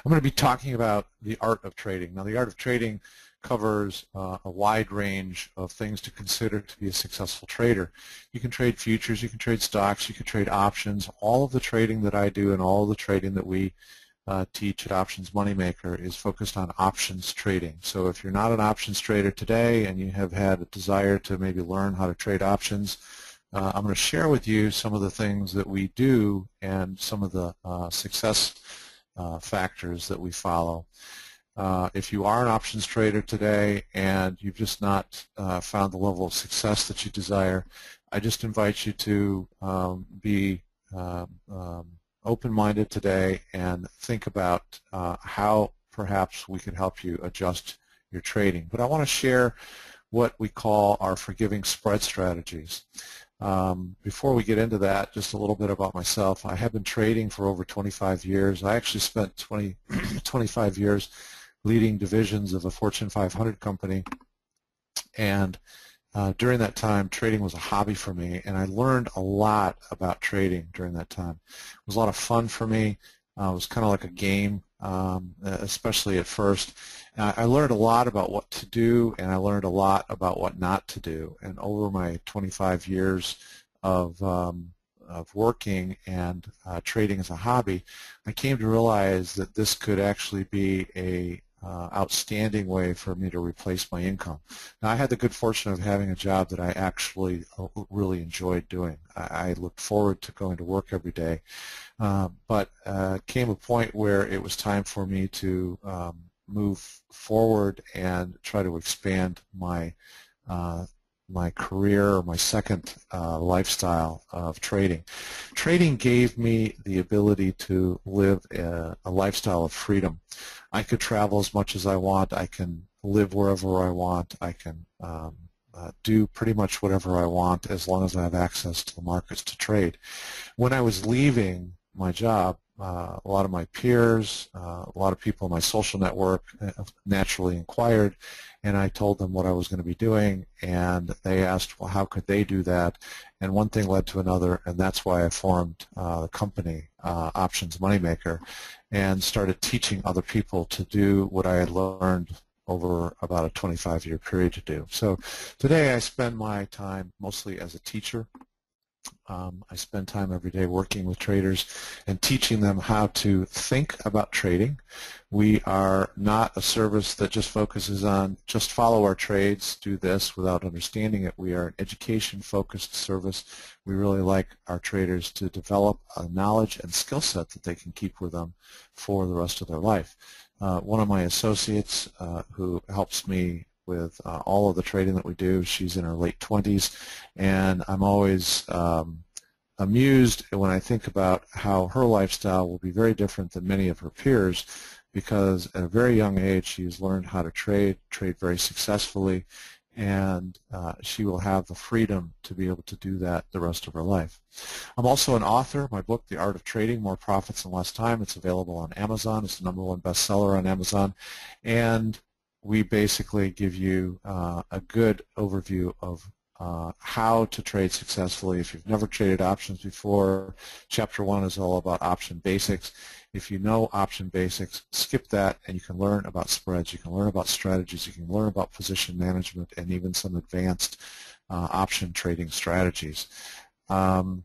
I'm going to be talking about the art of trading. Now, the art of trading covers a wide range of things to consider to be a successful trader. You can trade futures, you can trade stocks, you can trade options. All of the trading that I do and all of the trading that we teach at Options Moneymaker is focused on options trading. So if you're not an options trader today and you have had a desire to maybe learn how to trade options, I'm going to share with you some of the things that we do and some of the success factors that we follow. If you are an options trader today and you've just not found the level of success that you desire, I just invite you to be open-minded today and think about how perhaps we could help you adjust your trading. But I want to share what we call our forgiving spread strategies. Before we get into that, just a little bit about myself. I have been trading for over 25 years. I actually spent 25 years leading divisions of a Fortune 500 company, and during that time, trading was a hobby for me, and I learned a lot about trading during that time. It was a lot of fun for me. It was kind of like a game, especially at first. I learned a lot about what to do, and I learned a lot about what not to do. And over my 25 years of working and trading as a hobby, I came to realize that this could actually be a outstanding way for me to replace my income. Now, I had the good fortune of having a job that I actually really enjoyed doing. I looked forward to going to work every day, but came a point where it was time for me to move forward and try to expand my my career, or my second lifestyle of trading. Trading gave me the ability to live a lifestyle of freedom. I could travel as much as I want. I can live wherever I want. I can do pretty much whatever I want as long as I have access to the markets to trade. When I was leaving my job, a lot of my peers, a lot of people in my social network naturally inquired, and I told them what I was going to be doing, and they asked, well, how could they do that? And one thing led to another, and that's why I formed the company, Options Moneymaker, and started teaching other people to do what I had learned over about a 25-year period to do. So today I spend my time mostly as a teacher. I spend time every day working with traders and teaching them how to think about trading. We are not a service that just focuses on just follow our trades, do this without understanding it. We are an education-focused service. We really like our traders to develop a knowledge and skill set that they can keep with them for the rest of their life. One of my associates who helps me with all of the trading that we do, she's in her late 20s, and I'm always amused when I think about how her lifestyle will be very different than many of her peers, because at a very young age she's learned how to trade very successfully, and she will have the freedom to be able to do that the rest of her life. I'm also an author. My book, The Art of Trading, More Profits in Less Time, it's available on Amazon. It's the #1 bestseller on Amazon, and we basically give you a good overview of how to trade successfully. If you've never traded options before, Chapter 1 is all about option basics. If you know option basics, skip that, and you can learn about spreads, you can learn about strategies, you can learn about position management, and even some advanced option trading strategies. I'm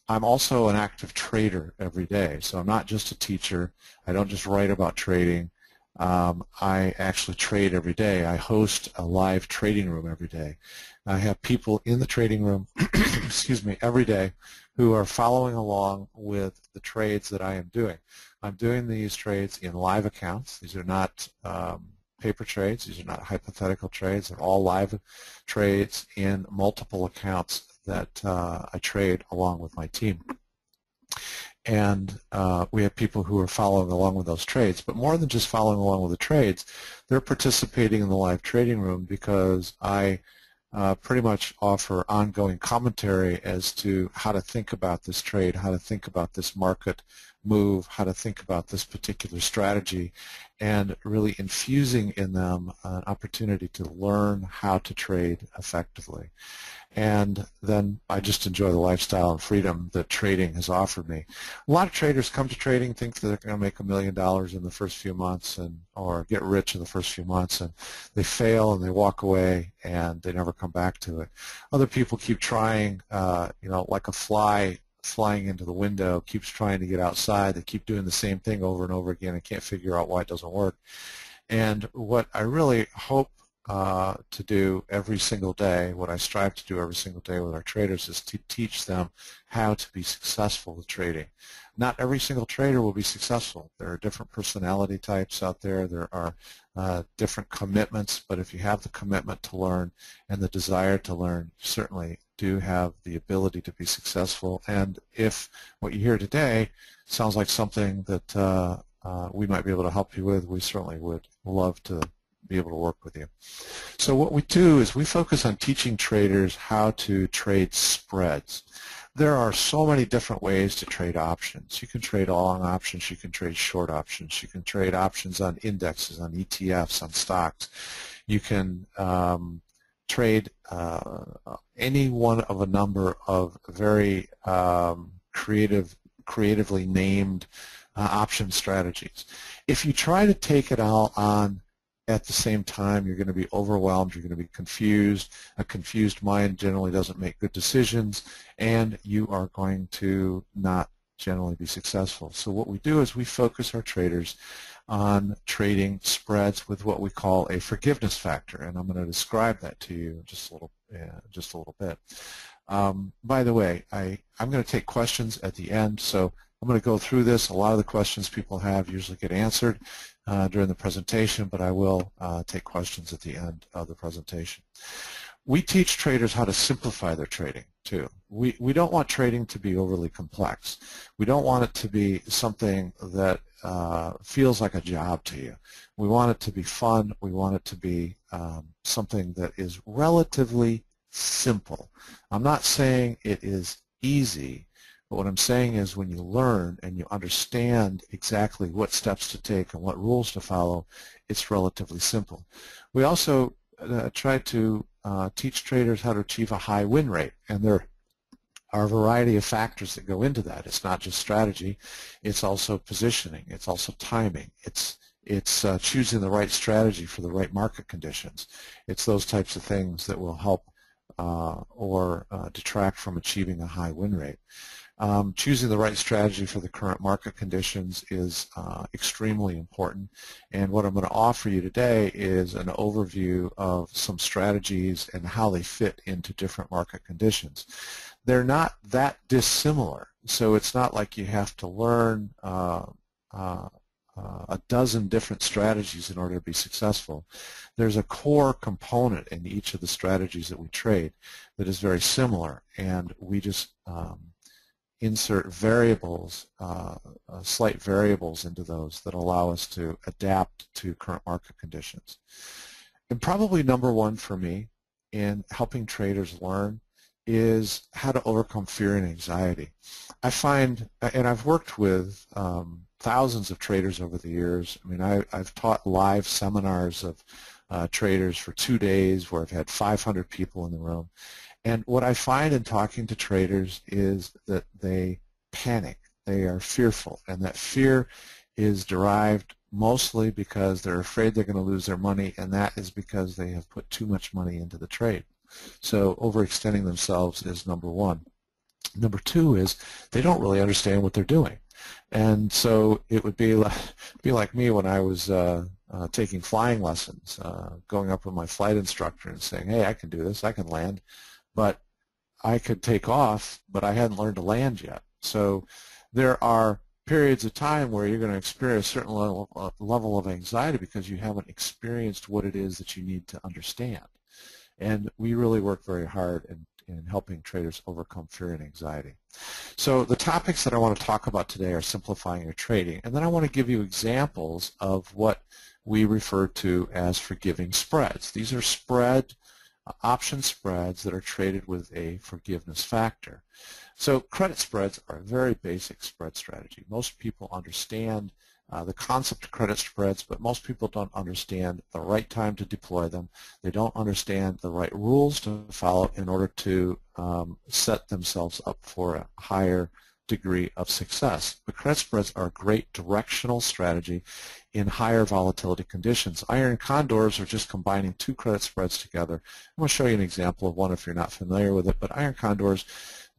also an active trader every day, so I'm not just a teacher. I don't just write about trading. I actually trade every day. I host a live trading room every day. I have people in the trading room excuse me, every day who are following along with the trades that I am doing. I'm doing these trades in live accounts. These are not paper trades. These are not hypothetical trades. They're all live trades in multiple accounts that I trade along with my team. And we have people who are following along with those trades. But more than just following along with the trades, they're participating in the live trading room because I pretty much offer ongoing commentary as to how to think about this trade, how to think about this market move, how to think about this particular strategy. and really infusing in them an opportunity to learn how to trade effectively. And then I just enjoy the lifestyle and freedom that trading has offered me. A lot of traders come to trading, think that they're going to make $1 million in the first few months or get rich in the first few months, and they fail and they walk away and they never come back to it. Other people keep trying, like a fly flying into the window, keeps trying to get outside. They keep doing the same thing over and over again and can't figure out why it doesn't work. And what I really hope to do every single day, what I strive to do every single day with our traders, is to teach them how to be successful with trading. Not every single trader will be successful. There are different personality types out there. There are different commitments, but if you have the commitment to learn and the desire to learn, you certainly do have the ability to be successful. And if what you hear today sounds like something that we might be able to help you with, we certainly would love to be able to work with you. So what we do is we focus on teaching traders how to trade spreads. There are so many different ways to trade options. You can trade long options, you can trade short options, you can trade options on indexes, on ETFs, on stocks. You can trade any one of a number of very creatively named option strategies. If you try to take it all on at the same time, you're going to be overwhelmed, you're going to be confused. A confused mind generally doesn't make good decisions, and you are going to not generally be successful. So what we do is we focus our traders on trading spreads with what we call a forgiveness factor, and I'm going to describe that to you just a little bit. By the way, I'm going to take questions at the end, so I'm going to go through this. A lot of the questions people have usually get answered during the presentation, but I will take questions at the end of the presentation. We teach traders how to simplify their trading too. We don't want trading to be overly complex. We don't want it to be something that feels like a job to you. We want it to be fun. We want it to be something that is relatively simple. I'm not saying it is easy, but what I'm saying is when you learn and you understand exactly what steps to take and what rules to follow, it's relatively simple. We also try to teach traders how to achieve a high win rate, and there are a variety of factors that go into that. It's not just strategy, it's also positioning, it's also timing, it's choosing the right strategy for the right market conditions. It's those types of things that will help or detract from achieving a high win rate. Choosing the right strategy for the current market conditions is extremely important, and what I'm going to offer you today is an overview of some strategies and how they fit into different market conditions. They're not that dissimilar, so it's not like you have to learn a dozen different strategies in order to be successful. There's a core component in each of the strategies that we trade that is very similar, and we just insert variables, slight variables into those that allow us to adapt to current market conditions. And probably number one for me in helping traders learn is how to overcome fear and anxiety. I find, and I've worked with thousands of traders over the years. I mean, I've taught live seminars of traders for 2 days where I've had 500 people in the room. And what I find in talking to traders is that they panic, they are fearful, and that fear is derived mostly because they're afraid they're going to lose their money, and that is because they have put too much money into the trade. So overextending themselves is number one. Number two is they don't really understand what they're doing. And so it would be like me when I was taking flying lessons, going up with my flight instructor and saying, hey, I can do this, I can land. But I could take off, but I hadn't learned to land yet. So there are periods of time where you're going to experience a certain level of anxiety because you haven't experienced what it is that you need to understand. And we really work very hard in helping traders overcome fear and anxiety. So the topics that I want to talk about today are simplifying your trading. And then I want to give you examples of what we refer to as forgiving spreads. These are option spreads that are traded with a forgiveness factor. So credit spreads are a very basic spread strategy. Most people understand the concept of credit spreads, but most people don't understand the right time to deploy them. They don't understand the right rules to follow in order to set themselves up for a higher degree of success. But credit spreads are a great directional strategy in higher volatility conditions. Iron condors are just combining two credit spreads together. I'm going to show you an example of one if you're not familiar with it, but iron condors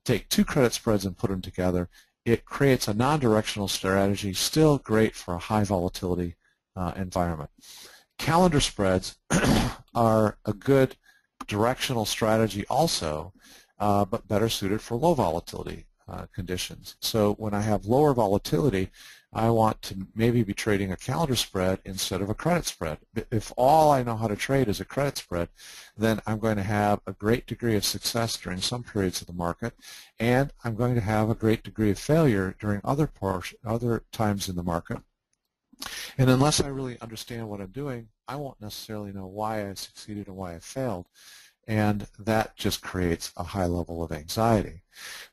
take two credit spreads and put them together. It creates a non-directional strategy, still great for a high volatility environment. Calendar spreads are a good directional strategy also, but better suited for low volatility conditions. So when I have lower volatility, I want to maybe be trading a calendar spread instead of a credit spread. If all I know how to trade is a credit spread, then I'm going to have a great degree of success during some periods of the market, and I'm going to have a great degree of failure during other times in the market. And unless I really understand what I'm doing, I won't necessarily know why I succeeded and why I failed. And that just creates a high level of anxiety.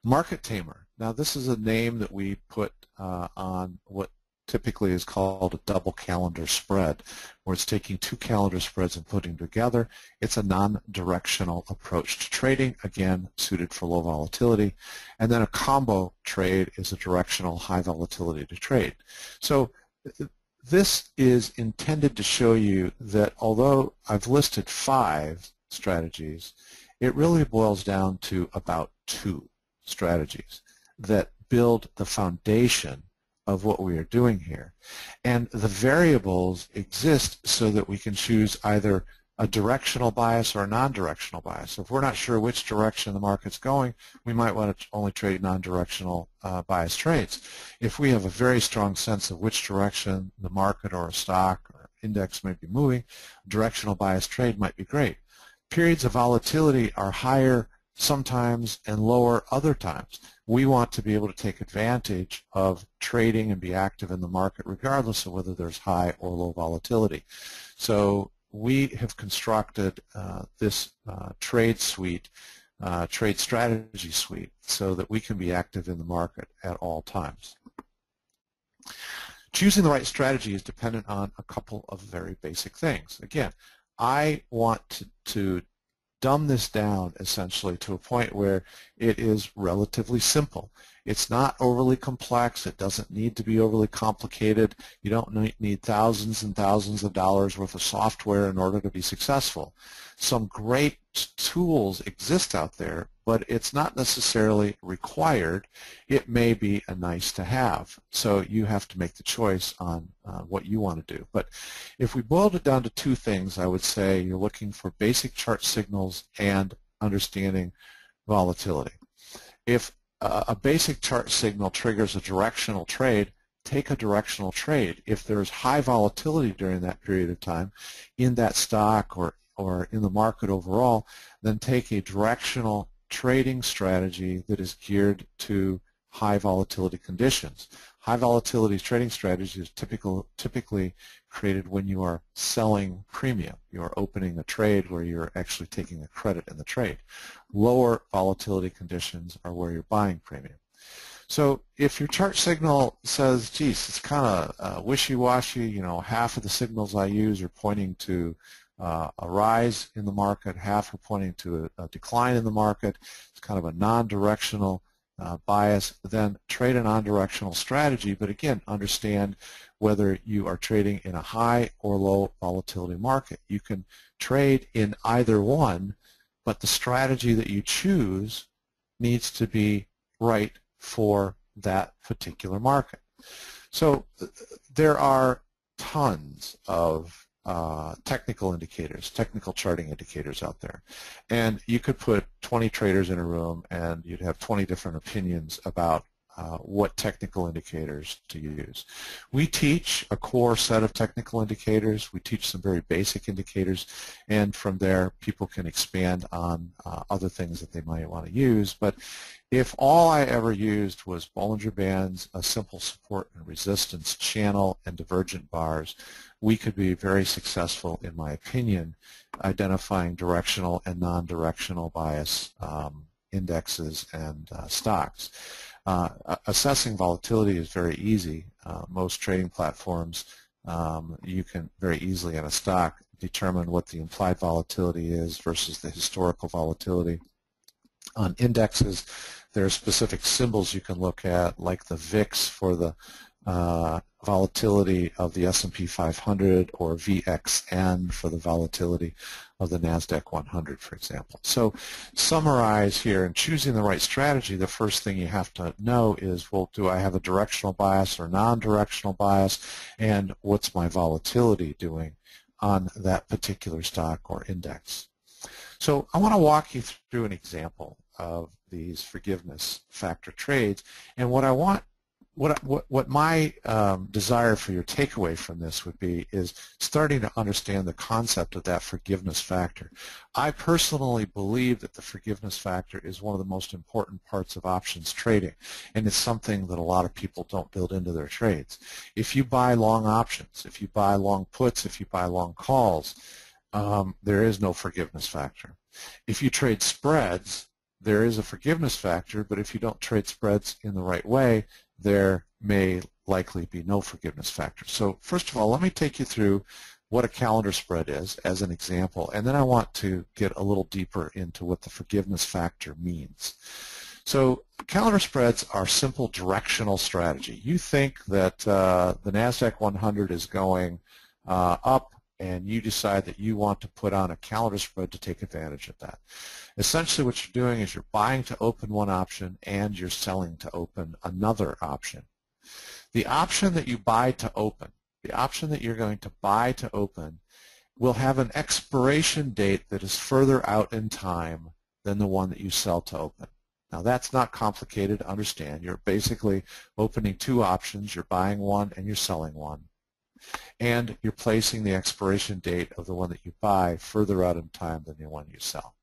Market tamer. Now this is a name that we put on what typically is called a double calendar spread, where it's taking two calendar spreads and putting them together. It's a non-directional approach to trading, again, suited for low volatility. And then a combo trade is a directional high volatility to trade. So this is intended to show you that although I've listed 5 strategies, it really boils down to about 2 strategies that build the foundation of what we are doing here. And the variables exist so that we can choose either a directional bias or a non-directional bias. So if we're not sure which direction the market's going, we might want to only trade non-directional bias trades. If we have a very strong sense of which direction the market or a stock or index might be moving, a directional bias trade might be great. Periods of volatility are higher sometimes and lower other times. We want to be able to take advantage of trading and be active in the market regardless of whether there's high or low volatility. So we have constructed this trade suite, trade strategy suite, so that we can be active in the market at all times. Choosing the right strategy is dependent on a couple of very basic things. Again, I want to dumb this down essentially to a point where it is relatively simple. It's not overly complex. It doesn't need to be overly complicated. You don't need thousands and thousands of dollars worth of software in order to be successful. Some great tools exist out there, but it's not necessarily required. It may be a nice to have. So you have to make the choice on what you want to do. But if we boiled it down to 2 things, I would say you're looking for basic chart signals and understanding volatility. If a basic chart signal triggers a directional trade, take a directional trade. If there's high volatility during that period of time in that stock or in the market overall, then take a directional trading strategy that is geared to high volatility conditions. High volatility trading strategy is typically created when you are selling premium. You are opening a trade where you're actually taking a credit in the trade. Lower volatility conditions are where you're buying premium. So if your chart signal says, geez, it's kind of wishy-washy, you know, half of the signals I use are pointing to a rise in the market, half are pointing to a decline in the market, it's kind of a non-directional bias, then trade a non-directional strategy, but again, understand whether you are trading in a high or low volatility market. You can trade in either one, but the strategy that you choose needs to be right for that particular market. So there are tons of technical indicators, technical charting indicators out there. And you could put 20 traders in a room and you'd have 20 different opinions about what technical indicators to use. We teach a core set of technical indicators. We teach some very basic indicators, and from there people can expand on other things that they might want to use. But if all I ever used was Bollinger Bands, a simple support and resistance channel, and divergent bars, we could be very successful, in my opinion, identifying directional and non-directional bias indexes and stocks. Assessing volatility is very easy. Most trading platforms, you can very easily in a stock determine what the implied volatility is versus the historical volatility. On indexes, there are specific symbols you can look at, like the VIX for the volatility of the S&P 500, or VXN for the volatility of the NASDAQ 100, for example. So summarize here, in choosing the right strategy, the first thing you have to know is, well, do I have a directional bias or non-directional bias, and what's my volatility doing on that particular stock or index? So I want to walk you through an example of these forgiveness factor trades, and what I want, what my desire for your takeaway from this would be is starting to understand the concept of that forgiveness factor. I personally believe that the forgiveness factor is one of the most important parts of options trading, and it's something that a lot of people don't build into their trades. If you buy long options, if you buy long puts, if you buy long calls, there is no forgiveness factor. If you trade spreads, there is a forgiveness factor, but if you don't trade spreads in the right way, there may likely be no forgiveness factor. So first of all, let me take you through what a calendar spread is as an example, and then I want to get a little deeper into what the forgiveness factor means. So calendar spreads are simple directional strategy. You think that the NASDAQ 100 is going up, and you decide that you want to put on a calendar spread to take advantage of that. Essentially what you're doing is you're buying to open one option and you're selling to open another option. The option that you buy to open, the option that you're going to buy to open, will have an expiration date that is further out in time than the one that you sell to open. Now that's not complicated to understand. You're basically opening two options, you're buying one and you're selling one, and you're placing the expiration date of the one that you buy further out in time than the one you sell.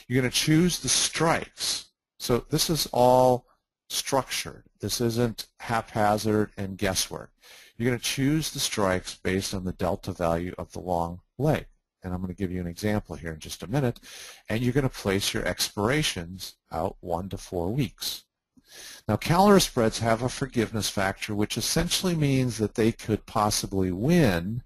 You're going to choose the strikes. So this is all structured. This isn't haphazard and guesswork. You're going to choose the strikes based on the delta value of the long leg. And I'm going to give you an example here in just a minute. And you're going to place your expirations out 1 to 4 weeks. Now, calendar spreads have a forgiveness factor, which essentially means that they could possibly win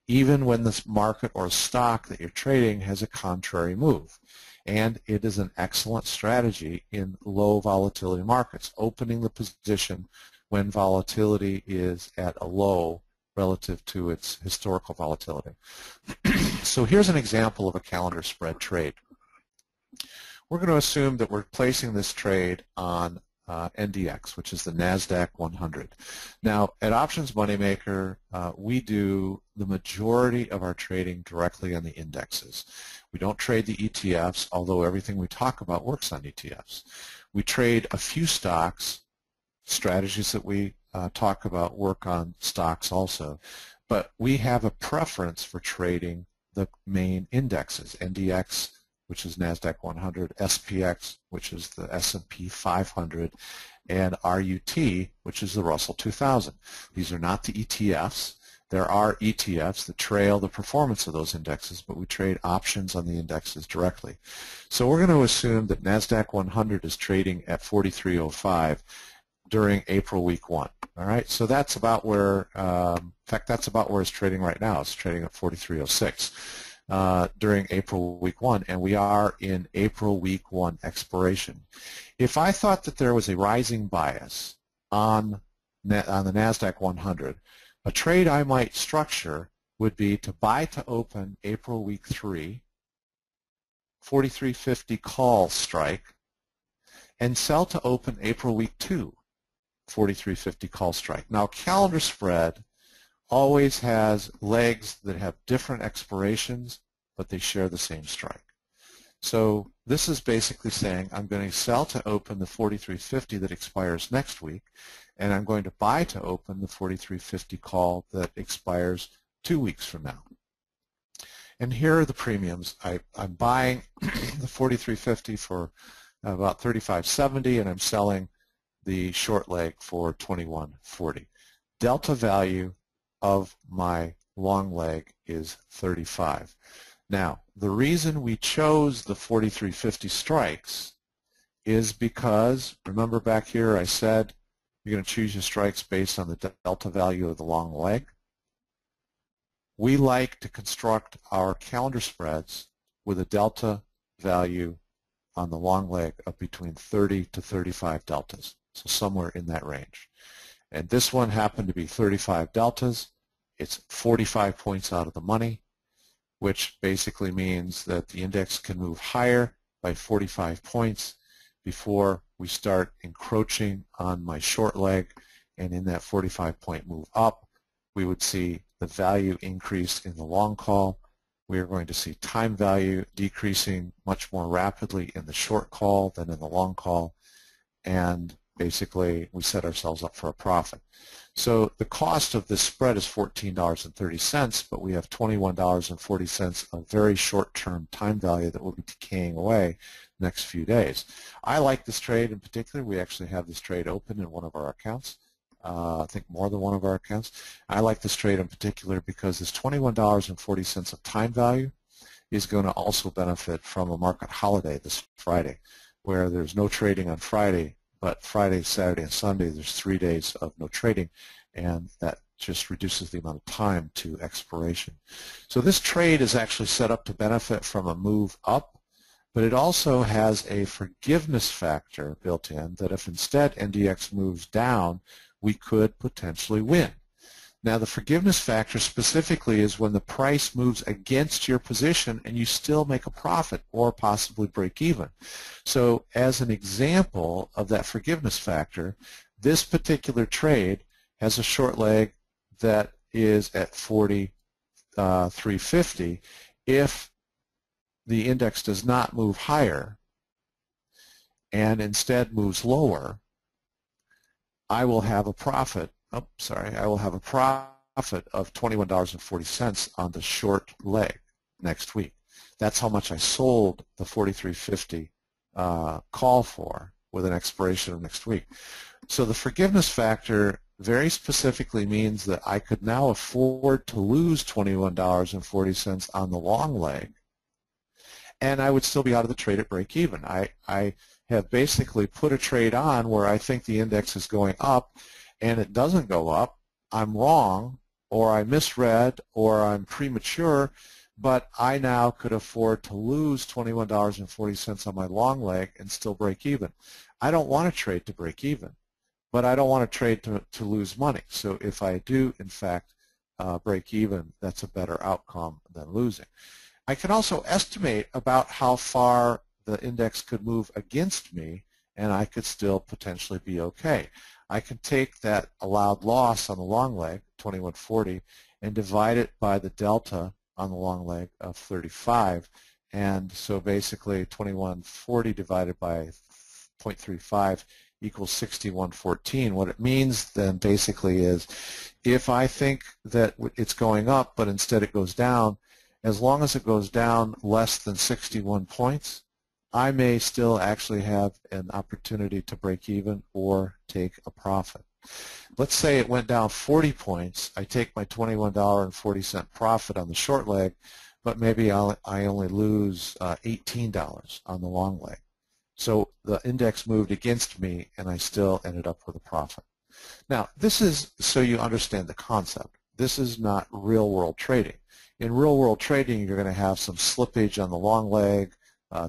even when this market or stock that you're trading has a contrary move. And it is an excellent strategy in low volatility markets, opening the position when volatility is at a low relative to its historical volatility. So here's an example of a calendar spread trade. We're going to assume that we're placing this trade on NDX, which is the NASDAQ 100. Now, at Options Moneymaker, we do the majority of our trading directly on the indexes. We don't trade the ETFs, although everything we talk about works on ETFs. We trade a few stocks. Strategies that we talk about work on stocks also, but we have a preference for trading the main indexes, NDX, which is NASDAQ 100, SPX, which is the S&P 500, and RUT, which is the Russell 2000. These are not the ETFs. There are ETFs that trail the performance of those indexes, but we trade options on the indexes directly. So we're going to assume that NASDAQ 100 is trading at 43.05 during April week 1. All right, so that's about where, in fact, that's about where it's trading right now. It's trading at 43.06 during April week 1, and we are in April week 1 expiration. If I thought that there was a rising bias on the NASDAQ 100, a trade I might structure would be to buy to open April week 3, 43.50 call strike, and sell to open April week 2, 43.50 call strike. Now, calendar spread always has legs that have different expirations, but they share the same strike. So this is basically saying I'm going to sell to open the 43.50 that expires next week, and I'm going to buy to open the 43.50 call that expires 2 weeks from now. And here are the premiums. I'm buying the 43.50 for about 35.70, and I'm selling the short leg for 21.40. Delta value of my long leg is 35. Now, the reason we chose the 43.50 strikes is because, remember back here I said you're going to choose your strikes based on the delta value of the long leg. We like to construct our calendar spreads with a delta value on the long leg of between 30 to 35 deltas, so somewhere in that range. And this one happened to be 35 deltas. It's 45 points out of the money, which basically means that the index can move higher by 45 points before we start encroaching on my short leg, and in that 45-point move up, we would see the value increase in the long call. We are going to see time value decreasing much more rapidly in the short call than in the long call, and basically we set ourselves up for a profit. So the cost of this spread is $14.30, but we have $21.40 of very short-term time value that will be decaying away the next few days. I like this trade in particular. We actually have this trade open in one of our accounts. I think more than one of our accounts. I like this trade in particular because this $21.40 of time value is going to also benefit from a market holiday this Friday, where there's no trading on Friday, but Friday, Saturday, and Sunday there's 3 days of no trading, and that just reduces the amount of time to expiration. So this trade is actually set up to benefit from a move up, but it also has a forgiveness factor built in that if instead NDX moves down, we could potentially win. Now the forgiveness factor specifically is when the price moves against your position and you still make a profit or possibly break even. So as an example of that forgiveness factor, this particular trade has a short leg that is at 43.50. If the index does not move higher and instead moves lower, I will have a profit. I will have a profit of $21.40 on the short leg next week. That's how much I sold the 43.50 call for with an expiration of next week. So the forgiveness factor very specifically means that I could now afford to lose $21.40 on the long leg, and I would still be out of the trade at break even. I have basically put a trade on where I think the index is going up and it doesn't go up. I'm wrong, or I misread, or I'm premature, but I now could afford to lose $21.40 on my long leg and still break even. I don't want to trade to break even, but I don't want to trade to lose money. So if I do, in fact, break even, that's a better outcome than losing. I can also estimate about how far the index could move against me, and I could still potentially be okay. I can take that allowed loss on the long leg, 21.40, and divide it by the delta on the long leg of 35, and so basically 21.40 divided by 0.35 equals 61.14. What it means then basically is if I think that it's going up but instead it goes down, as long as it goes down less than 61 points, I may still actually have an opportunity to break even or take a profit. Let's say it went down 40 points. I take my $21.40 profit on the short leg, but maybe I only lose $18 on the long leg. So the index moved against me, and I still ended up with a profit. Now, this is so you understand the concept. This is not real-world trading. In real-world trading, you're going to have some slippage on the long leg,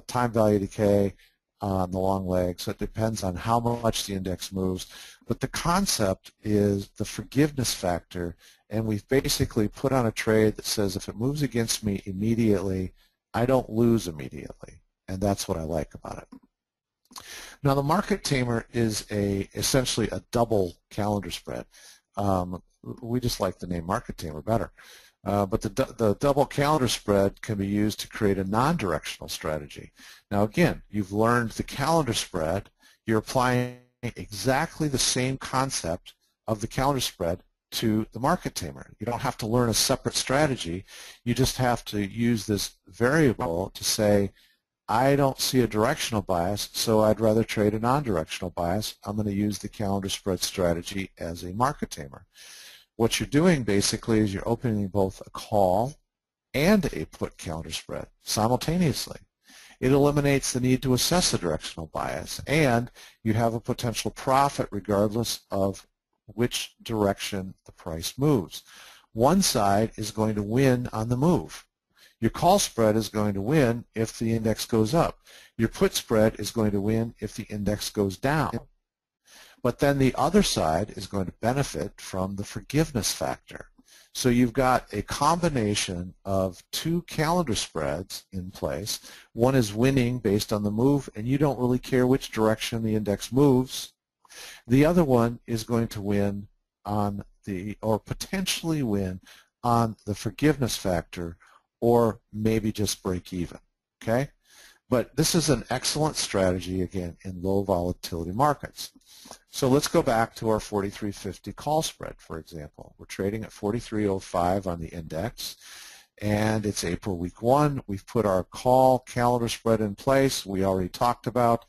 time value decay on the long leg, so it depends on how much the index moves. But the concept is the forgiveness factor, and we've basically put on a trade that says if it moves against me immediately, I don't lose immediately, and that's what I like about it. Now the market tamer is essentially a double calendar spread. We just like the name market tamer better. But the double calendar spread can be used to create a non-directional strategy. Now again, you've learned the calendar spread. You're applying exactly the same concept of the calendar spread to the market tamer. You don't have to learn a separate strategy. You just have to use this variable to say, I don't see a directional bias, so I'd rather trade a non-directional bias. I'm going to use the calendar spread strategy as a market tamer. What you're doing basically is you're opening both a call and a put calendar spread simultaneously. It eliminates the need to assess a directional bias, and you have a potential profit regardless of which direction the price moves. One side is going to win on the move. Your call spread is going to win if the index goes up. Your put spread is going to win if the index goes down. But then the other side is going to benefit from the forgiveness factor. So you've got a combination of two calendar spreads in place. One is winning based on the move, and you don't really care which direction the index moves. The other one is going to win on the, or potentially win on the forgiveness factor, or maybe just break even, okay? But this is an excellent strategy, again, in low volatility markets. So let's go back to our 43.50 call spread, for example. We're trading at 43.05 on the index, and it's April week 1. We've put our call calendar spread in place. We already talked about.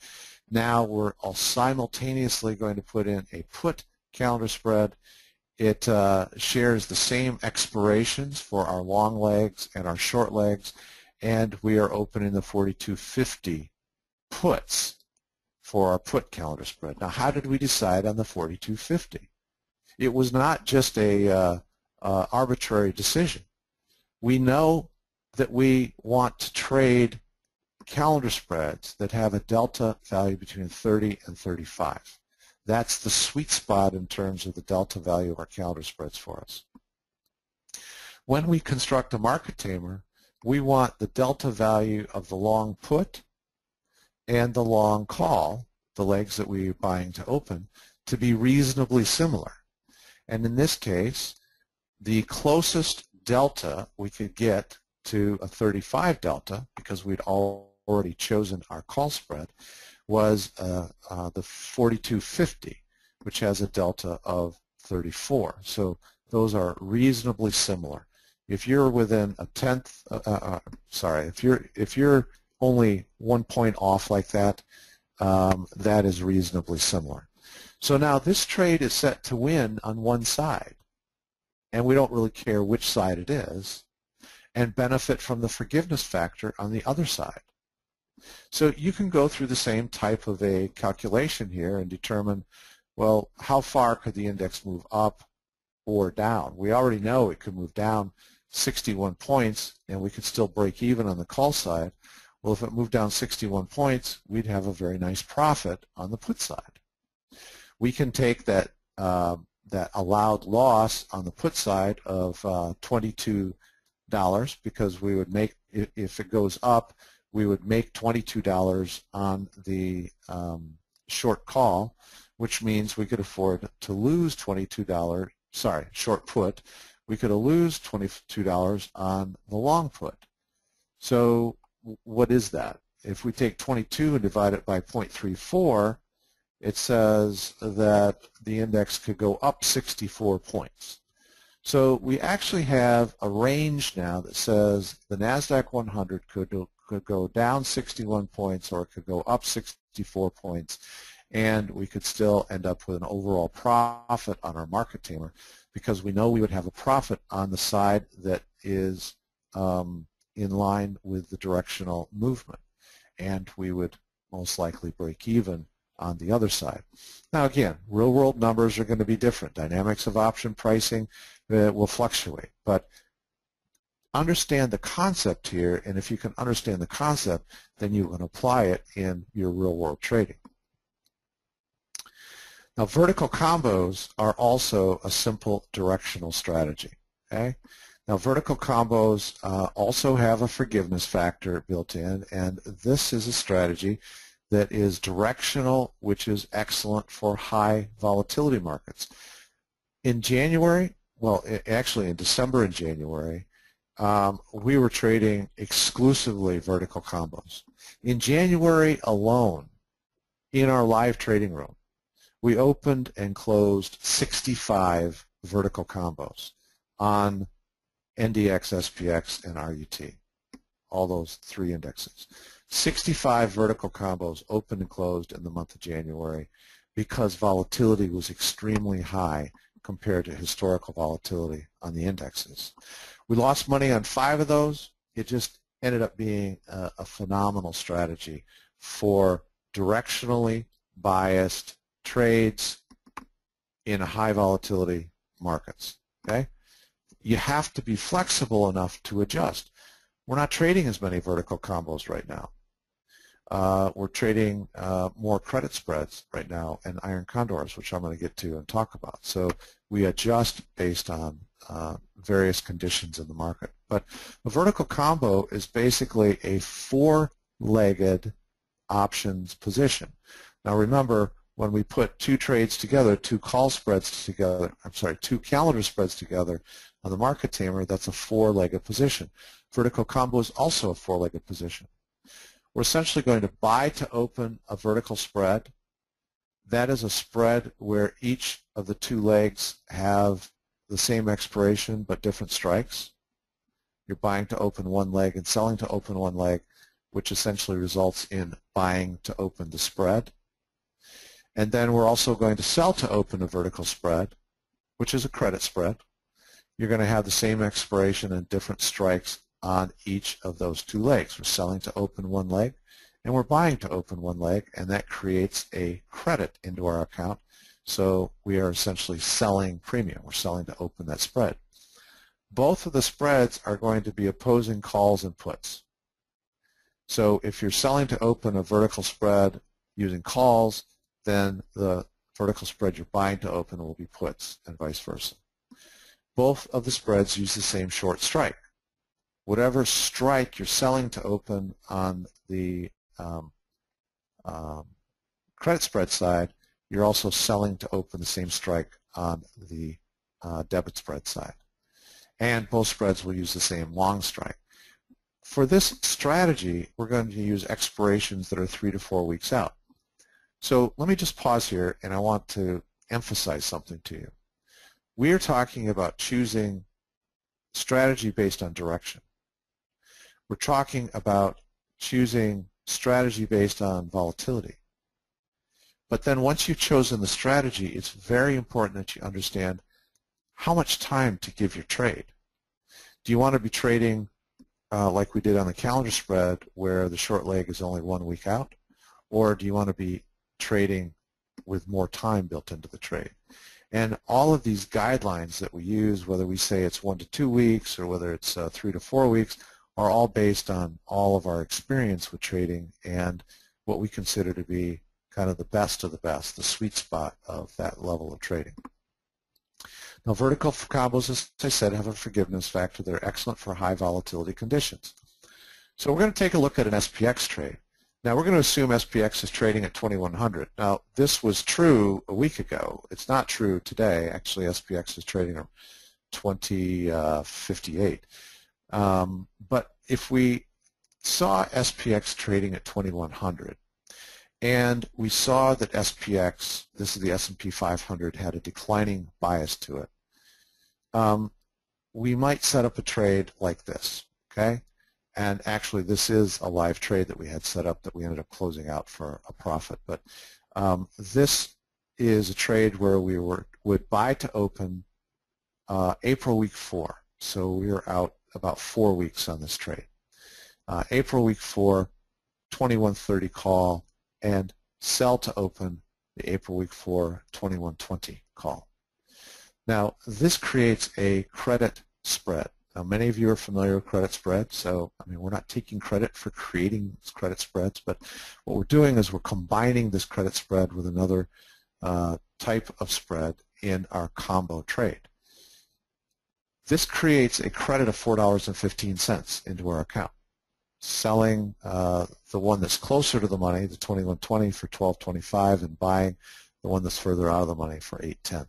Now we're all simultaneously going to put in a put calendar spread. It shares the same expirations for our long legs and our short legs, and we are opening the 42.50 puts for our put calendar spread. Now, how did we decide on the 42.50? It was not just a arbitrary decision. We know that we want to trade calendar spreads that have a delta value between 30 and 35. That's the sweet spot in terms of the delta value of our calendar spreads for us. When we construct a market tamer, we want the delta value of the long put and the long call, the legs that we are buying to open, to be reasonably similar. And in this case, the closest delta we could get to a 35 delta, because we'd already chosen our call spread, was the 42.50, which has a delta of 34. So those are reasonably similar. If you're within a tenth, if you're only 1 point off like that, that is reasonably similar. So now this trade is set to win on one side, and we don't really care which side it is, and benefit from the forgiveness factor on the other side. So you can go through the same type of a calculation here and determine, well, how far could the index move up or down? We already know it could move down 61 points, and we could still break even on the call side. Well, if it moved down 61 points, we'd have a very nice profit on the put side. We can take that that allowed loss on the put side of $22, because we would make, if it goes up, we would make $22 on the short call, which means we could afford to lose $22, short put. We could lose $22 on the long put. So what is that? If we take 22 and divide it by 0.34, it says that the index could go up 64 points. So we actually have a range now that says the NASDAQ 100 could go down 61 points, or it could go up 64 points, and we could still end up with an overall profit on our market tamer, because we know we would have a profit on the side that is in line with the directional movement, and we would most likely break even on the other side. Now again, real-world numbers are going to be different. Dynamics of option pricing will fluctuate, but understand the concept here, and if you can understand the concept, then you can apply it in your real-world trading. Now, vertical combos are also a simple directional strategy. Okay? Now, vertical combos also have a forgiveness factor built in, and this is a strategy that is directional, which is excellent for high volatility markets. In January, well, actually in December and January, we were trading exclusively vertical combos. In January alone, in our live trading room, we opened and closed 65 vertical combos on NDX, SPX, and RUT, all those three indexes. 65 vertical combos opened and closed in the month of January because volatility was extremely high compared to historical volatility on the indexes. We lost money on 5 of those. It just ended up being a phenomenal strategy for directionally biased trades in high volatility markets. Okay? You have to be flexible enough to adjust. We're not trading as many vertical combos right now. We're trading more credit spreads right now and iron condors, which I'm going to get to and talk about. So we adjust based on various conditions in the market. But a vertical combo is basically a four-legged options position. Now remember, when we put two trades together, two calendar spreads together on the market tamer, that's a four-legged position. Vertical combo is also a four-legged position. We're essentially going to buy to open a vertical spread. That is a spread where each of the two legs have the same expiration but different strikes. You're buying to open one leg and selling to open one leg, which essentially results in buying to open the spread. And then we're also going to sell to open a vertical spread, which is a credit spread. You're going to have the same expiration and different strikes on each of those two legs. We're selling to open one leg, and we're buying to open one leg, and that creates a credit into our account. So we are essentially selling premium. We're selling to open that spread. Both of the spreads are going to be opposing calls and puts. So if you're selling to open a vertical spread using calls, then the vertical spread you're buying to open will be puts, and vice versa. Both of the spreads use the same short strike. Whatever strike you're selling to open on the credit spread side, you're also selling to open the same strike on the debit spread side. And both spreads will use the same long strike. For this strategy, we're going to use expirations that are 3 to 4 weeks out. So let me just pause here, and I want to emphasize something to you. We are talking about choosing strategy based on direction. We're talking about choosing strategy based on volatility. But then once you've chosen the strategy, it's very important that you understand how much time to give your trade. Do you want to be trading like we did on the calendar spread where the short leg is only 1 week out? Or do you want to be trading with more time built into the trade? And all of these guidelines that we use, whether we say it's 1 to 2 weeks or whether it's 3 to 4 weeks, are all based on all of our experience with trading and what we consider to be kind of the best of the best, the sweet spot of that level of trading. Now, vertical combos, as I said, have a forgiveness factor. They're excellent for high volatility conditions. So we're going to take a look at an SPX trade. Now, we're going to assume SPX is trading at 2100. Now, this was true a week ago. It's not true today. Actually, SPX is trading at 2058. But if we saw SPX trading at 2100 and we saw that SPX, this is the S&P 500, had a declining bias to it, we might set up a trade like this, okay? And actually this is a live trade that we had set up that we ended up closing out for a profit. But this is a trade where we would buy to open April week 4. So we are out about 4 weeks on this trade. April week 4, 2130 call, and sell to open the April week 4, 2120 call. Now, this creates a credit spread. Now, many of you are familiar with credit spreads, so I mean, we're not taking credit for creating credit spreads, but what we're doing is we're combining this credit spread with another type of spread in our combo trade. This creates a credit of $4.15 into our account, selling the one that's closer to the money, the 2120, for $12.25, and buying the one that's further out of the money for $8.10.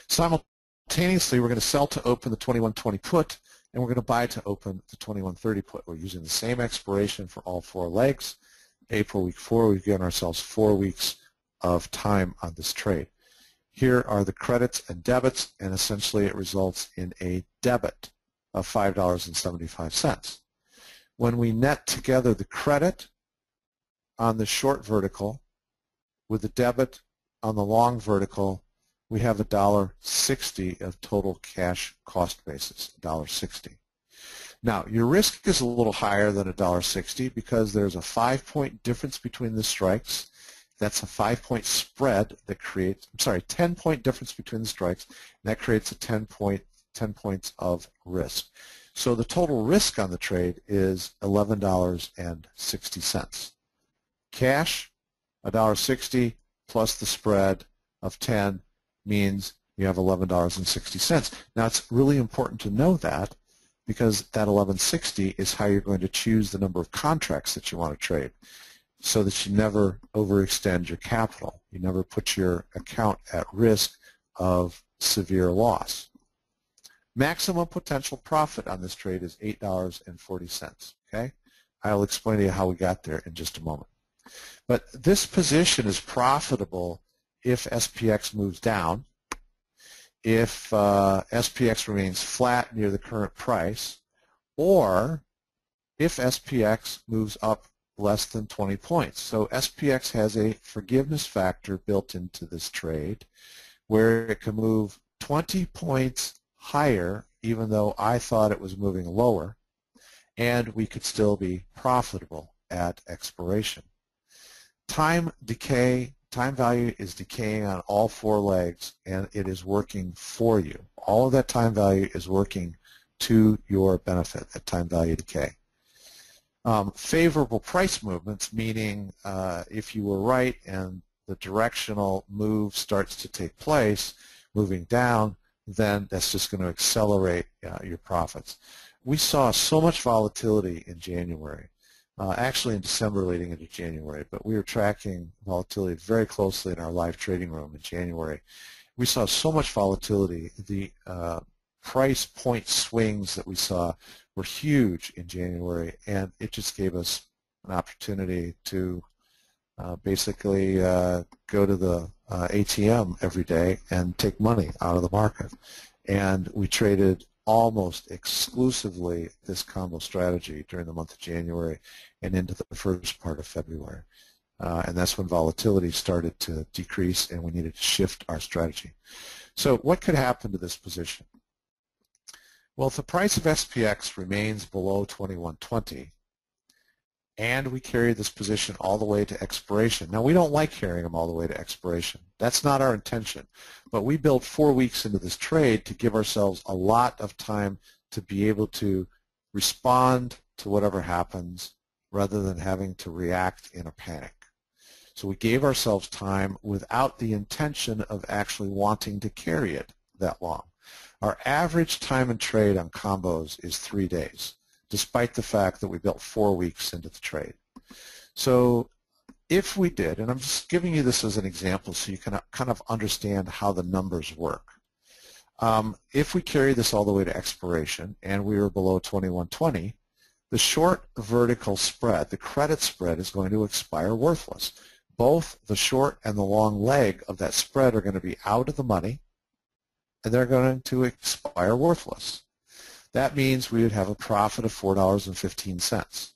Simultaneously, we're going to sell to open the 2120 put, and we're going to buy to open the 2130 put. We're using the same expiration for all 4 legs. April week 4, we've given ourselves 4 weeks of time on this trade. Here are the credits and debits, and essentially it results in a debit of $5.75. When we net together the credit on the short vertical with the debit on the long vertical, we have $1.60 of total cash cost basis, $1.60. Now, your risk is a little higher than $1.60 because there's a 5-point difference between the strikes. That's a 5-point spread that creates, 10-point difference between the strikes, and that creates a 10 points of risk. So the total risk on the trade is $11.60. Cash, $1.60 plus the spread of 10 means you have $11.60. Now, it's really important to know that because that $11.60 is how you're going to choose the number of contracts that you want to trade so that you never overextend your capital. You never put your account at risk of severe loss. Maximum potential profit on this trade is $8.40. Okay? I'll explain to you how we got there in just a moment. But this position is profitable if SPX moves down, if SPX remains flat near the current price, or if SPX moves up less than 20 points. So SPX has a forgiveness factor built into this trade where it can move 20 points higher even though I thought it was moving lower, and we could still be profitable at expiration. Time value is decaying on all 4 legs, and it is working for you. All of that time value is working to your benefit at time value decay. Favorable price movements, meaning if you were right and the directional move starts to take place, moving down, then that's just going to accelerate your profits. We saw so much volatility in January. Actually in December leading into January, but we were tracking volatility very closely in our live trading room in January. We saw so much volatility. The price point swings that we saw were huge in January, and it just gave us an opportunity to basically go to the ATM every day and take money out of the market. And we traded almost exclusively this combo strategy during the month of January and into the first part of February. And that's when volatility started to decrease and we needed to shift our strategy. So what could happen to this position? Well, if the price of SPX remains below 21.20 and we carry this position all the way to expiration. Now, we don't like carrying them all the way to expiration. That's not our intention. But we built 4 weeks into this trade to give ourselves a lot of time to be able to respond to whatever happens rather than having to react in a panic. So we gave ourselves time without the intention of actually wanting to carry it that long. Our average time and trade on combos is 3 days, despite the fact that we built 4 weeks into the trade. So if we did, and I'm just giving you this as an example so you can kind of understand how the numbers work. If we carry this all the way to expiration and we were below 21.20, the short vertical spread, the credit spread, is going to expire worthless. Both the short and the long leg of that spread are going to be out of the money, and they're going to expire worthless. That means we would have a profit of $4.15.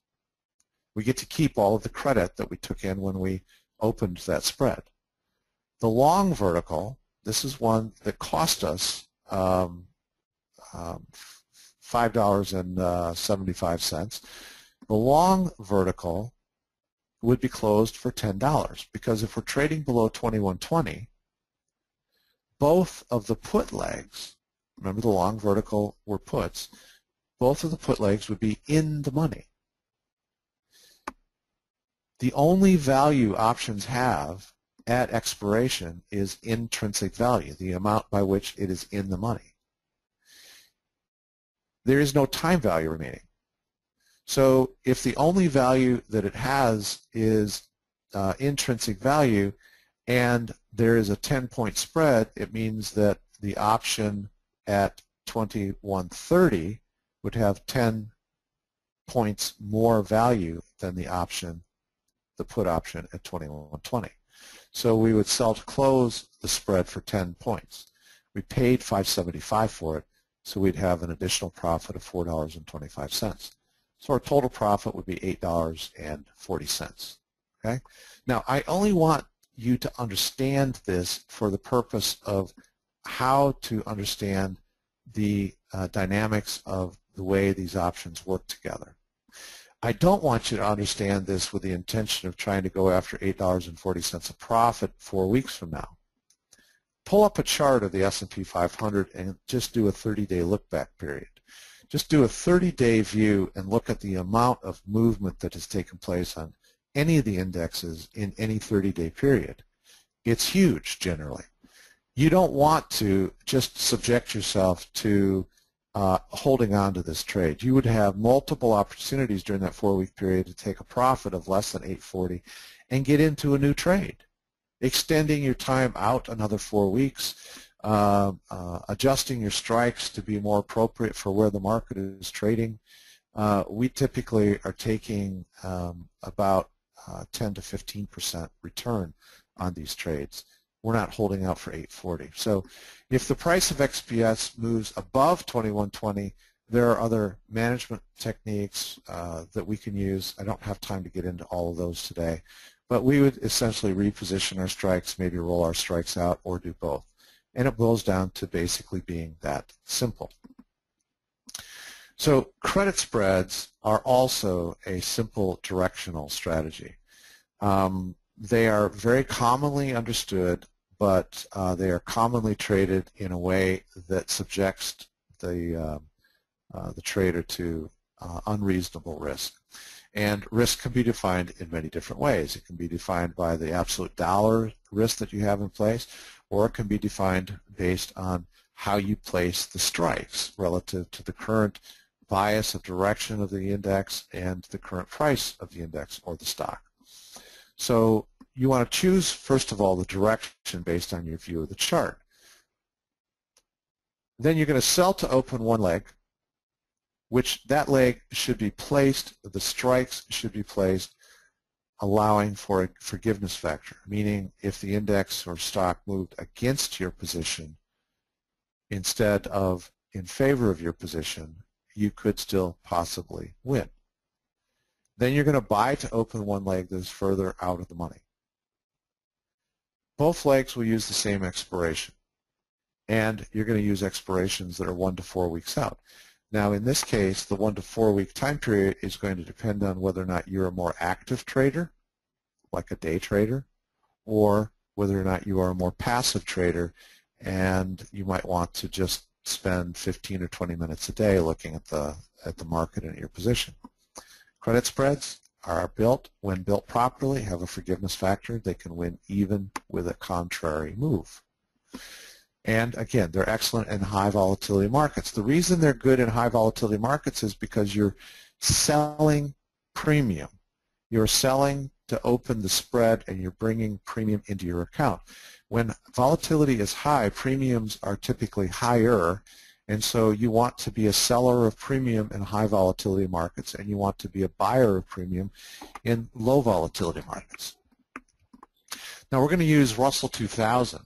We get to keep all of the credit that we took in when we opened that spread. The long vertical, this is one that cost us $5.75. The long vertical would be closed for $10 because if we're trading below 21.20, both of the put legs, remember the long vertical were puts, both of the put legs would be in the money. The only value options have at expiration is intrinsic value, the amount by which it is in the money. There is no time value remaining. So if the only value that it has is intrinsic value and there is a 10-point spread, it means that the option at 21.30 would have 10 points more value than the option, the put option at 21.20. So we would sell to close the spread for 10 points. We paid $5.75 for it, so we'd have an additional profit of $4.25. So our total profit would be $8.40. Okay? Now, I only want you to understand this for the purpose of how to understand the dynamics of the way these options work together. I don't want you to understand this with the intention of trying to go after $8.40 a profit 4 weeks from now. Pull up a chart of the S&P 500 and just do a 30-day look-back period. Just do a 30-day view and look at the amount of movement that has taken place on any of the indexes in any 30-day period. It's huge generally. You don't want to just subject yourself to holding on to this trade. You would have multiple opportunities during that 4-week period to take a profit of less than $8.40 and get into a new trade, extending your time out another 4 weeks, adjusting your strikes to be more appropriate for where the market is trading. We typically are taking about 10 to 15% return on these trades. We're not holding out for $8.40. So if the price of XPS moves above $21.20, there are other management techniques that we can use. I don't have time to get into all of those today, but we would essentially reposition our strikes, maybe roll our strikes out, or do both. And it boils down to basically being that simple. So credit spreads are also a simple directional strategy. They are very commonly understood, but they are commonly traded in a way that subjects the trader to unreasonable risk. And risk can be defined in many different ways. It can be defined by the absolute dollar risk that you have in place, or it can be defined based on how you place the strikes relative to the current bias of direction of the index and the current price of the index or the stock. So you want to choose, first of all, the direction based on your view of the chart. Then you're going to sell to open one leg, which that leg should be placed, the strikes should be placed allowing for a forgiveness factor, meaning if the index or stock moved against your position instead of in favor of your position, you could still possibly win. Then you're going to buy to open one leg that is further out of the money. Both legs will use the same expiration, and you're going to use expirations that are 1 to 4 weeks out. Now, in this case, the 1 to 4 week time period is going to depend on whether or not you're a more active trader, like a day trader, or whether or not you are a more passive trader, and you might want to just spend 15 or 20 minutes a day looking at the market and at your position. Credit spreads are built, when built properly, have a forgiveness factor. They can win even with a contrary move. And again, they're excellent in high volatility markets. The reason they're good in high volatility markets is because you're selling premium. You're selling to open the spread, and you're bringing premium into your account. When volatility is high, premiums are typically higher, and so you want to be a seller of premium in high volatility markets, and you want to be a buyer of premium in low volatility markets. Now we're going to use Russell 2000,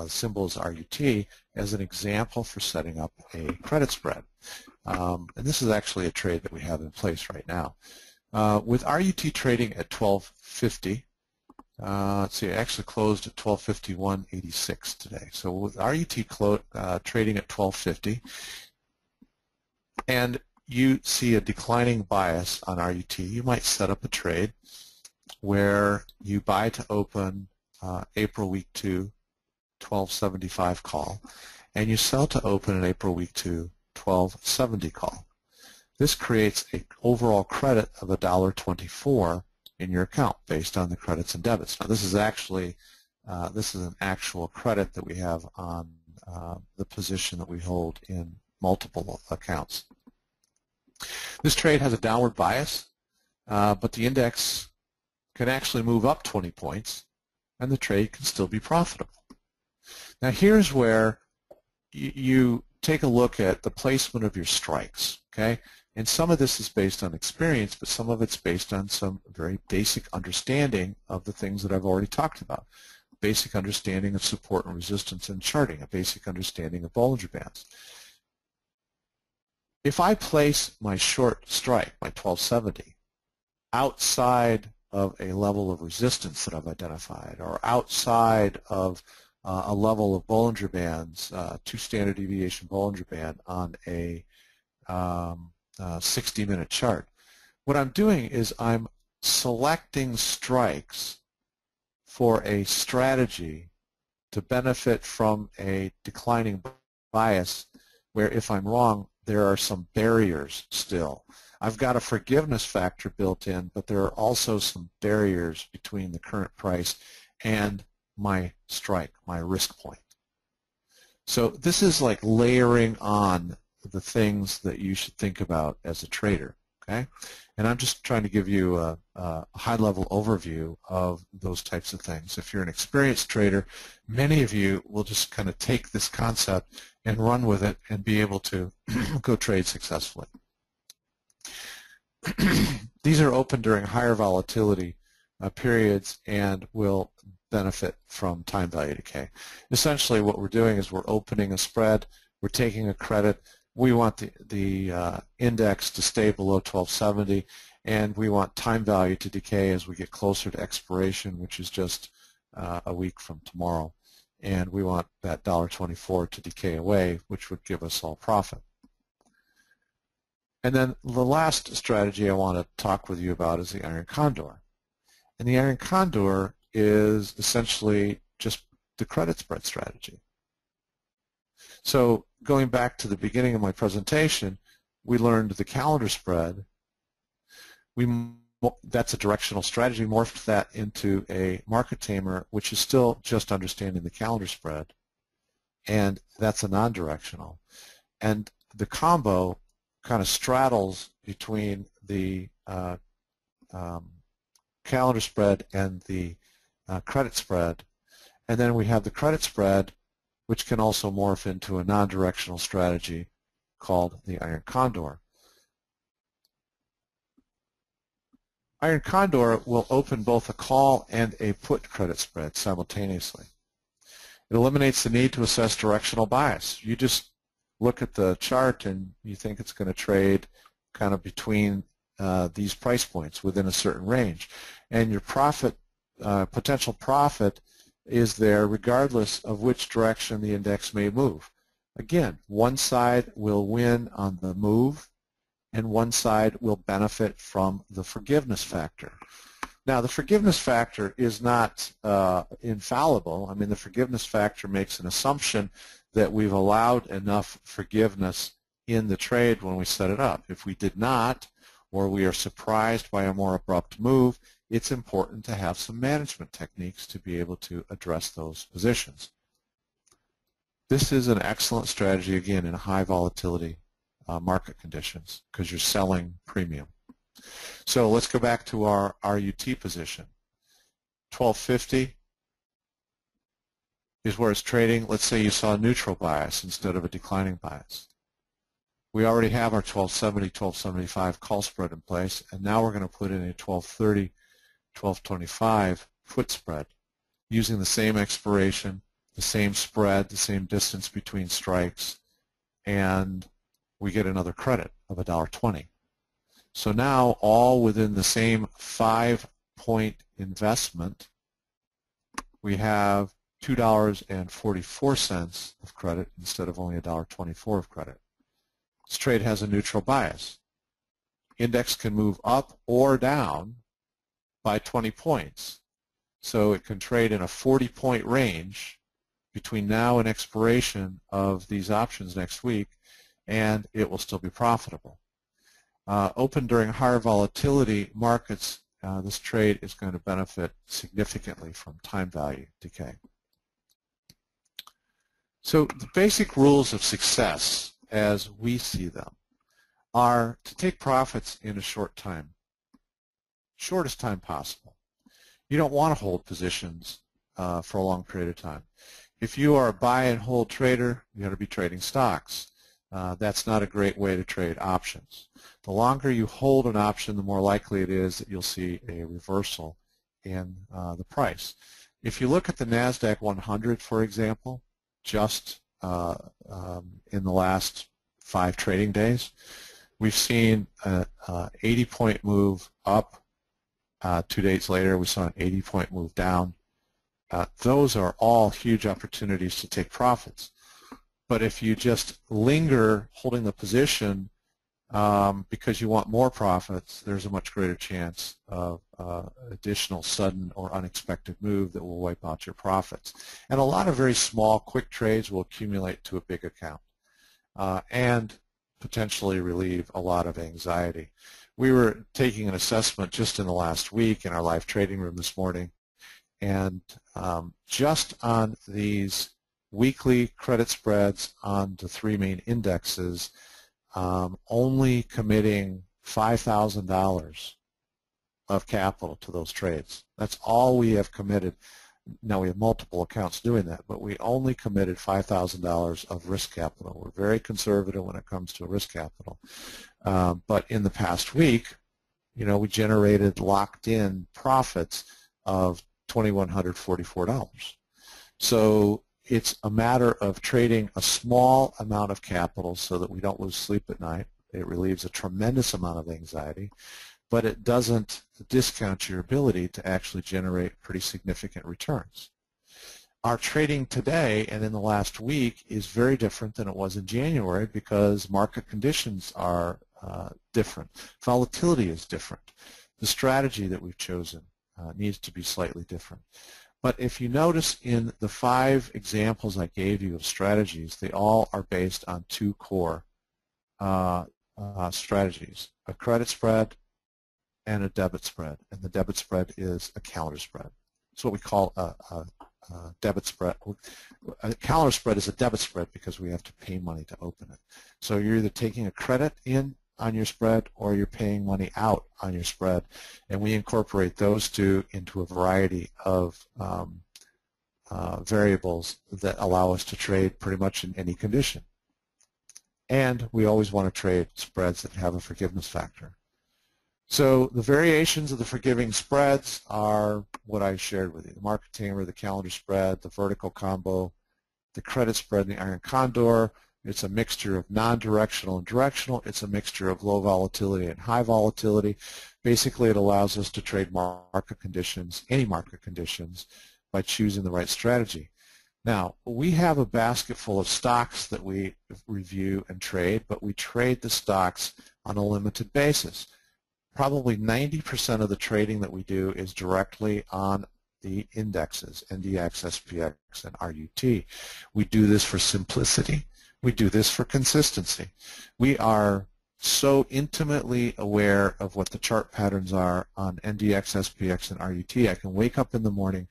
symbol is RUT, as an example for setting up a credit spread. And this is actually a trade that we have in place right now. With RUT trading at 1250, let's see, it actually closed at 1251.86 today. So with RUT trading at 1250, and you see a declining bias on RUT, you might set up a trade where you buy to open April week 2, 1275 call, and you sell to open in April week 2, 1270 call. This creates an overall credit of $1.24 in your account based on the credits and debits. Now this is actually this is an actual credit that we have on the position that we hold in multiple accounts. This trade has a downward bias, but the index can actually move up 20 points, and the trade can still be profitable. Now here's where you take a look at the placement of your strikes, okay? And some of this is based on experience, but some of it's based on some very basic understanding of the things that I've already talked about. Basic understanding of support and resistance in charting, a basic understanding of Bollinger Bands. If I place my short strike, my 1270, outside of a level of resistance that I've identified, or outside of a level of Bollinger Bands, 2 standard deviation Bollinger Band on a 60-minute chart. What I'm doing is I'm selecting strikes for a strategy to benefit from a declining bias where if I'm wrong, there are some barriers still. I've got a forgiveness factor built in, but there are also some barriers between the current price and my strike, my risk point. So this is like layering on the things that you should think about as a trader, okay? And I'm just trying to give you a high-level overview of those types of things. If you're an experienced trader, many of you will just kind of take this concept and run with it and be able to go trade successfully. These are open during higher volatility periods and will benefit from time value decay. Essentially what we're doing is we're opening a spread, we're taking a credit, we want the index to stay below 1270, and we want time value to decay as we get closer to expiration, which is just a week from tomorrow. And we want that $1.24 to decay away, which would give us all profit. And then the last strategy I want to talk with you about is the Iron Condor. And the Iron Condor is essentially just the credit spread strategy. So going back to the beginning of my presentation, we learned the calendar spread. That's a directional strategy. We morphed that into a market tamer, which is still just understanding the calendar spread, and that's a non-directional. And the combo kind of straddles between the calendar spread and the credit spread, and then we have the credit spread, which can also morph into a non-directional strategy called the Iron Condor. Iron Condor will open both a call and a put credit spread simultaneously. It eliminates the need to assess directional bias. You just look at the chart and you think it's going to trade kind of between these price points within a certain range. And your profit, potential profit, is there regardless of which direction the index may move. Again, one side will win on the move and one side will benefit from the forgiveness factor. Now, the forgiveness factor is not infallible. I mean, the forgiveness factor makes an assumption that we've allowed enough forgiveness in the trade when we set it up. If we did not, or we are surprised by a more abrupt move, it's important to have some management techniques to be able to address those positions. This is an excellent strategy, again, in high volatility market conditions because you're selling premium. So let's go back to our RUT position. 1250 is where it's trading. Let's say you saw a neutral bias instead of a declining bias. We already have our 1270, 1275 call spread in place, and now we're going to put in a 1230, 1225 put spread using the same expiration, the same spread, the same distance between strikes, and we get another credit of $1.20. So now all within the same 5-point investment, we have $2.44 of credit instead of only $1.24 of credit. This trade has a neutral bias. Index can move up or down by 20 points. So it can trade in a 40-point range between now and expiration of these options next week, and it will still be profitable. Open during higher volatility markets, this trade is going to benefit significantly from time value decay. So the basic rules of success as we see them are to take profits in a short time, shortest time possible. You don't want to hold positions for a long period of time. If you are a buy and hold trader, you got to be trading stocks. That's not a great way to trade options. The longer you hold an option, the more likely it is that you'll see a reversal in the price. If you look at the NASDAQ 100, for example, just in the last 5 trading days, we've seen an 80-point move up. 2 days later, we saw an 80-point move down. Those are all huge opportunities to take profits. But if you just linger holding the position because you want more profits, there's a much greater chance of additional sudden or unexpected move that will wipe out your profits. And a lot of very small, quick trades will accumulate to a big account and potentially relieve a lot of anxiety. We were taking an assessment just in the last week in our live trading room this morning, and just on these weekly credit spreads on the three main indexes, only committing $5,000 of capital to those trades. That's all we have committed. Now, we have multiple accounts doing that, but we only committed $5,000 of risk capital. We're very conservative when it comes to risk capital. But in the past week, we generated locked-in profits of $2,144. So it's a matter of trading a small amount of capital so that we don't lose sleep at night. It relieves a tremendous amount of anxiety, but it doesn't discount your ability to actually generate pretty significant returns. Our trading today and in the last week is very different than it was in January because market conditions are different. Volatility is different. The strategy that we've chosen needs to be slightly different. But if you notice in the 5 examples I gave you of strategies, they all are based on 2 core strategies, a credit spread and a debit spread. And the debit spread is a calendar spread. It's what we call a debit spread. A calendar spread is a debit spread because we have to pay money to open it. So you're either taking a credit in on your spread or you're paying money out on your spread, and we incorporate those 2 into a variety of variables that allow us to trade pretty much in any condition. And we always want to trade spreads that have a forgiveness factor. So the variations of the forgiving spreads are what I shared with you: the market tamer, the calendar spread, the vertical combo, the credit spread, and the iron condor. It's a mixture of non-directional and directional. It's a mixture of low volatility and high volatility. Basically, it allows us to trade market conditions, any market conditions, by choosing the right strategy. Now, we have a basket full of stocks that we review and trade, but we trade the stocks on a limited basis. Probably 90% of the trading that we do is directly on the indexes, NDX, SPX, and RUT. We do this for simplicity. We do this for consistency. We are so intimately aware of what the chart patterns are on NDX, SPX, and RUT. I can wake up in the morning,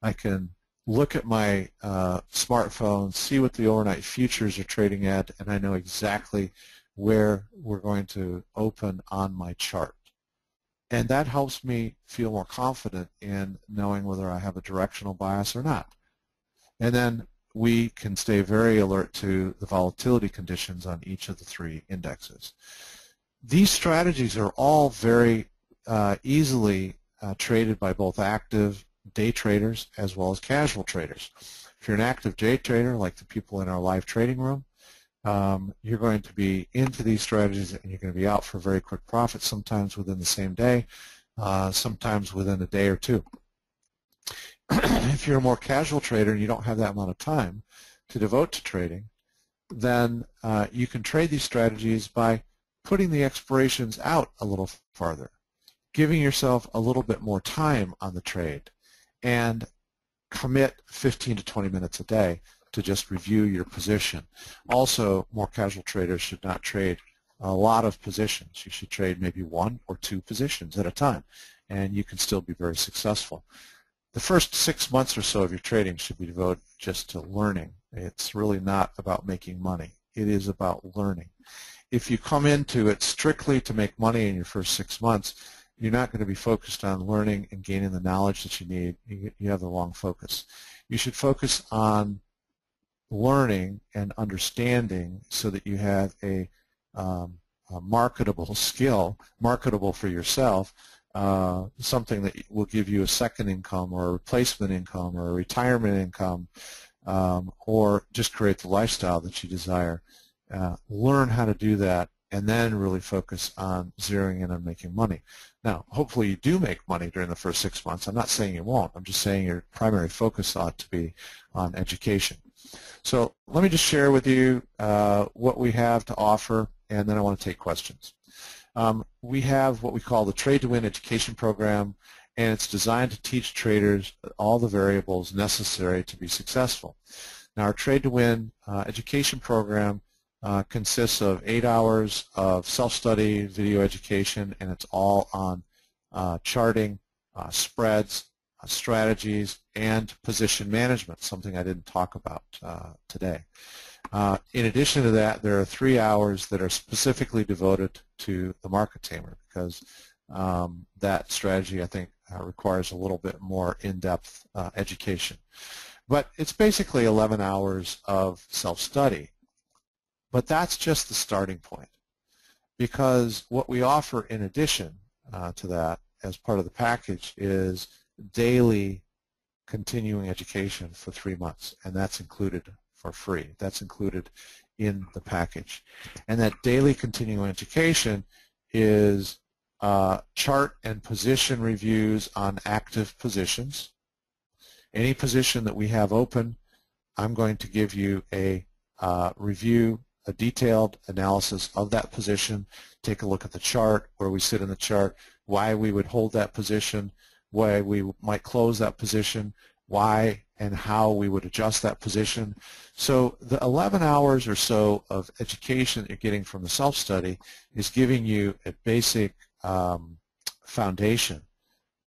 I can look at my smartphone, see what the overnight futures are trading at, and I know exactly where we're going to open on my chart. And that helps me feel more confident in knowing whether I have a directional bias or not. And then we can stay very alert to the volatility conditions on each of the 3 indexes. These strategies are all very easily traded by both active day traders as well as casual traders. If you're an active day trader, like the people in our live trading room, you're going to be into these strategies and you're going to be out for very quick profits, sometimes within the same day, sometimes within a day or 2. If you're a more casual trader and you don't have that amount of time to devote to trading, then you can trade these strategies by putting the expirations out a little farther, giving yourself a little bit more time on the trade, and commit 15 to 20 minutes a day to just review your position. Also, more casual traders should not trade a lot of positions. You should trade maybe 1 or 2 positions at a time, and you can still be very successful. The first 6 months or so of your trading should be devoted just to learning. It's really not about making money. It is about learning. If you come into it strictly to make money in your first 6 months, you're not going to be focused on learning and gaining the knowledge that you need. You have the wrong focus. You should focus on learning and understanding so that you have a marketable skill, marketable for yourself, something that will give you a second income or a replacement income or a retirement income, or just create the lifestyle that you desire. Learn how to do that and then really focus on zeroing in on making money. Now, hopefully you do make money during the first 6 months. I'm not saying you won't. I'm just saying your primary focus ought to be on education. So let me just share with you what we have to offer and then I want to take questions. We have what we call the Trade to Win education program, and it's designed to teach traders all the variables necessary to be successful. Now, our Trade to Win education program consists of 8 hours of self-study, video education, and it's all on charting, spreads, strategies, and position management, something I didn't talk about today. In addition to that, there are 3 hours that are specifically devoted to the market tamer, because that strategy, I think, requires a little bit more in-depth education. But it's basically 11 hours of self-study. But that's just the starting point, because what we offer in addition to that as part of the package is daily continuing education for 3 months, and that's included for free. That's included in the package. And that daily continuing education is chart and position reviews on active positions. Any position that we have open, I'm going to give you a review, a detailed analysis of that position, take a look at the chart, where we sit in the chart, why we would hold that position, why we might close that position, why and how we would adjust that position. So the 11 hours or so of education that you're getting from the self-study is giving you a basic foundation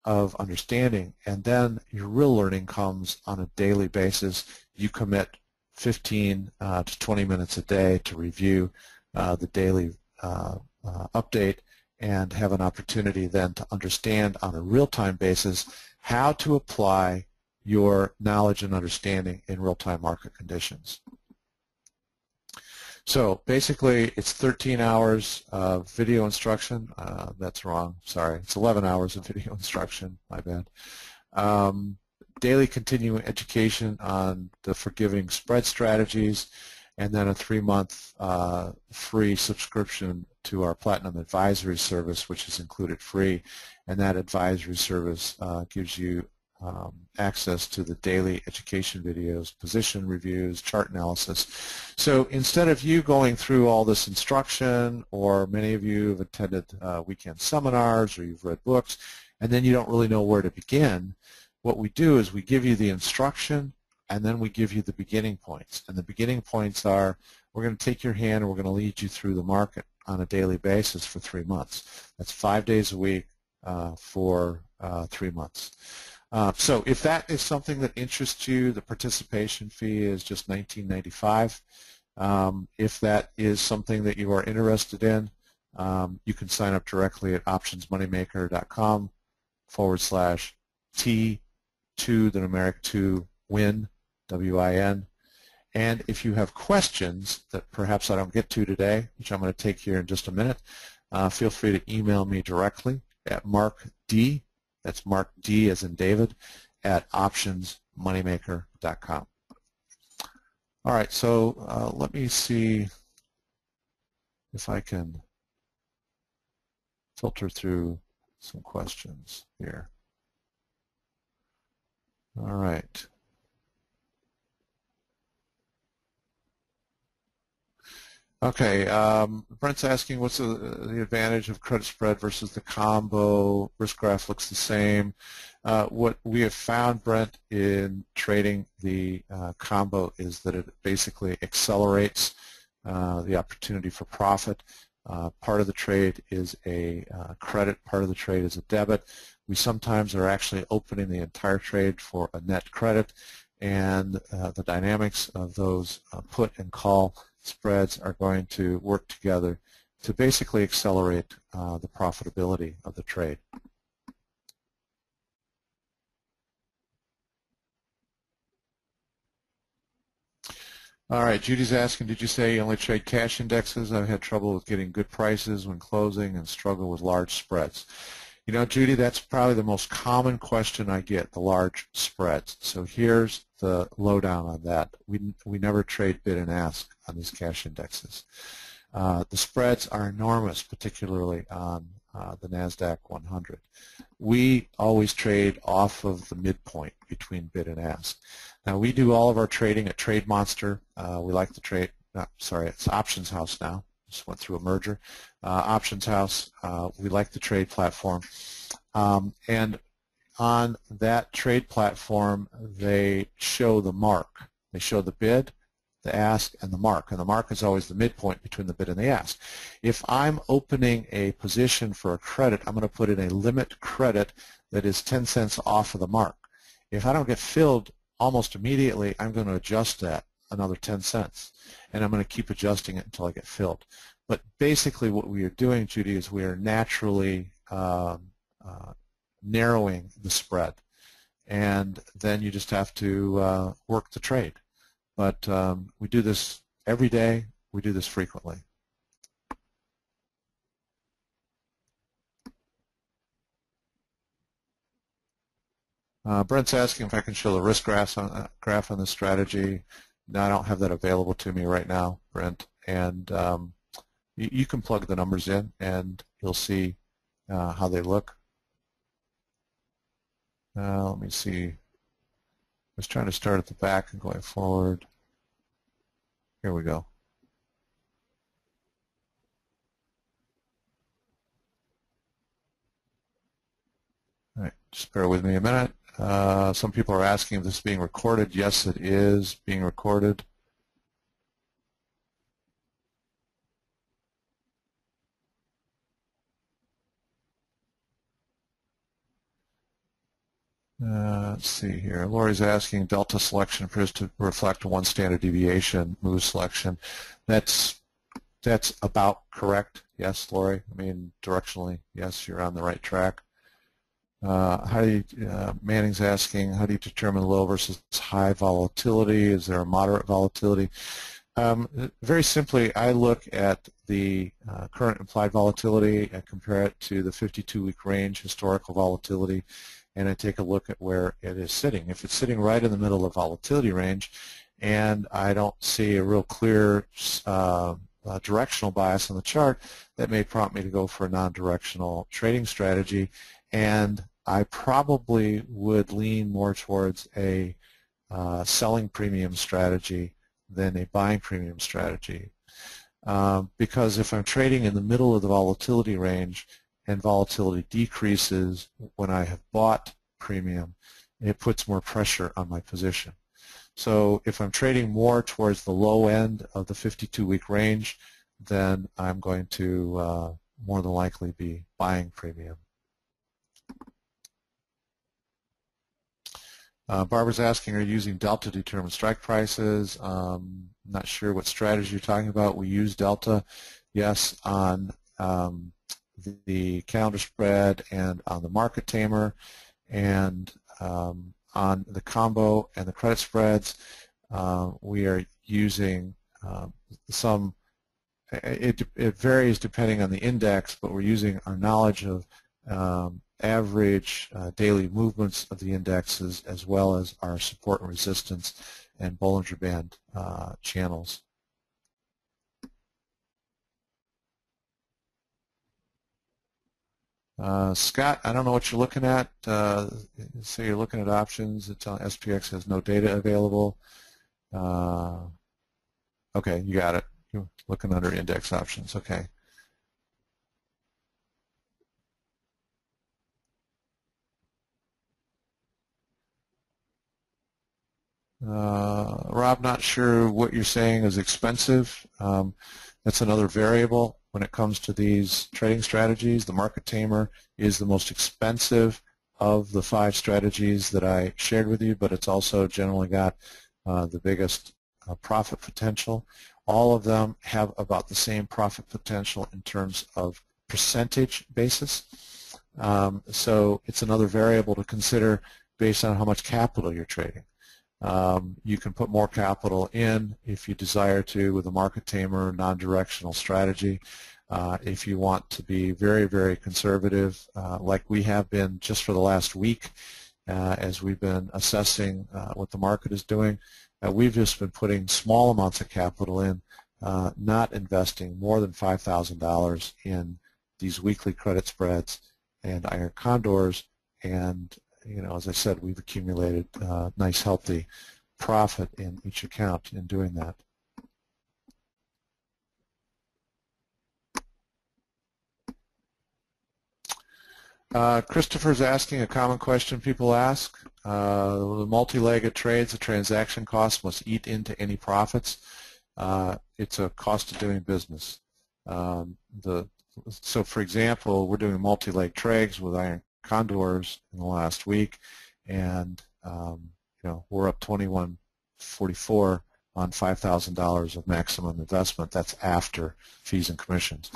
of understanding, and then your real learning comes on a daily basis. You commit 15 to 20 minutes a day to review the daily update and have an opportunity then to understand on a real-time basis how to apply your knowledge and understanding in real-time market conditions. So basically it's 13 hours of video instruction. That's wrong, sorry. It's 11 hours of video instruction, my bad. Daily continuing education on the forgiving spread strategies, and then a 3-month free subscription to our Platinum Advisory Service, which is included free. And that advisory service gives you access to the daily education videos, position reviews, chart analysis. So instead of you going through all this instruction, or many of you have attended weekend seminars or you've read books, and then you don't really know where to begin, what we do is we give you the instruction, and then we give you the beginning points. And the beginning points are, we're going to take your hand and we're going to lead you through the market on a daily basis for 3 months. That's 5 days a week for 3 months. So if that is something that interests you, the participation fee is just $19.95. If that is something that you are interested in, you can sign up directly at optionsmoneymaker.com/T2, the numeric 2, win, W-I-N. And if you have questions that perhaps I don't get to today, which I'm going to take here in just a minute, feel free to email me directly at markd, that's Mark D as in David, at optionsmoneymaker.com. All right, so let me see if I can filter through some questions here. All right. Okay, Brent's asking what's the advantage of credit spread versus the combo. Risk graph looks the same. What we have found, Brent, in trading the combo is that it basically accelerates the opportunity for profit. Part of the trade is a credit, part of the trade is a debit. We sometimes are actually opening the entire trade for a net credit, and the dynamics of those put and call spreads are going to work together to basically accelerate the profitability of the trade. All right, Judy's asking, did you say you only trade cash indexes? I've had trouble with getting good prices when closing and struggle with large spreads. You know, Judy, that's probably the most common question I get, the large spreads. So here's the lowdown on that. We never trade bid and ask on these cash indexes. The spreads are enormous, particularly on the NASDAQ 100. We always trade off of the midpoint between bid and ask. Now, we do all of our trading at Trade Monster. We like to trade, sorry, it's Options House now. just went through a merger. Options House, we like the trade platform. And on that trade platform, they show the mark. They show the bid, the ask, and the mark. And the mark is always the midpoint between the bid and the ask. If I'm opening a position for a credit, I'm going to put in a limit credit that is 10 cents off of the mark. If I don't get filled almost immediately, I'm going to adjust that another 10 cents. And I'm going to keep adjusting it until I get filled. But basically what we are doing, Judy, is we are naturally narrowing the spread. And then you just have to work the trade. But we do this every day. We do this frequently. Brent's asking if I can show the risk graph on this strategy. No, I don't have that available to me right now, Brent. And you can plug the numbers in, and you'll see how they look. Let me see. I was trying to start at the back and going forward. Here we go. All right, just bear with me a minute. Some people are asking if this is being recorded. Yes, it is being recorded. Let's see here. Lori's asking, delta selection appears to reflect one standard deviation move selection. That's about correct. Yes, Lori. I mean, directionally, yes, you're on the right track. Manning's asking, how do you determine low versus high volatility? Is there a moderate volatility? Very simply, I look at the current implied volatility and compare it to the 52-week range historical volatility, and I take a look at where it is sitting. If it's sitting right in the middle of volatility range and I don't see a real clear directional bias on the chart, that may prompt me to go for a non-directional trading strategy, and I probably would lean more towards a selling premium strategy than a buying premium strategy. Because if I'm trading in the middle of the volatility range and volatility decreases when I have bought premium, it puts more pressure on my position. So if I'm trading more towards the low end of the 52-week range, then I'm going to more than likely be buying premium. Barbara's asking, are you using delta to determine strike prices? Not sure what strategy you're talking about. We use delta, yes, on the calendar spread and on the market tamer, and on the combo and the credit spreads. We are using some, it varies depending on the index, but we're using our knowledge of average daily movements of the indexes, as well as our support and resistance and Bollinger Band channels. Scott, I don't know what you're looking at. Say you're looking at options. It's on SPX has no data available. Okay, you got it. You're looking under index options. Okay. Rob, not sure what you're saying is expensive. That's another variable when it comes to these trading strategies. The market tamer is the most expensive of the 5 strategies that I shared with you, but it's also generally got the biggest profit potential. All of them have about the same profit potential in terms of percentage basis. So it's another variable to consider based on how much capital you're trading. You can put more capital in if you desire to with a market tamer non-directional strategy. If you want to be very, very conservative, like we have been just for the last week, as we've been assessing what the market is doing, we've just been putting small amounts of capital in, not investing more than $5,000 in these weekly credit spreads and iron condors, and as I said, we've accumulated nice, healthy profit in each account in doing that. Christopher's asking a common question people ask. The multi-legged trades, the transaction cost must eat into any profits. It's a cost of doing business. So, for example, we're doing multi-leg trades with iron condors in the last week, and we're up 21.44 on $5,000 of maximum investment. That's after fees and commissions.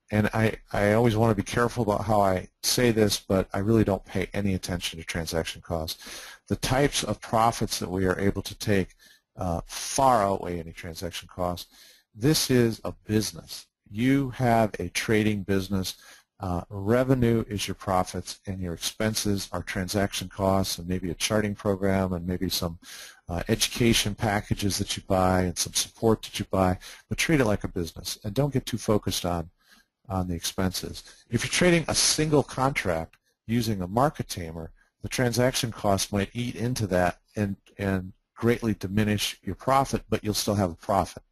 And I always want to be careful about how I say this, but I really don't pay any attention to transaction costs. The types of profits that we are able to take far outweigh any transaction costs. This is a business. You have a trading business. Revenue is your profits, and your expenses are transaction costs and maybe a charting program and maybe some education packages that you buy and some support that you buy, but treat it like a business and don't get too focused on the expenses. If you're trading a single contract using a market tamer, the transaction cost might eat into that and greatly diminish your profit, but you'll still have a profit.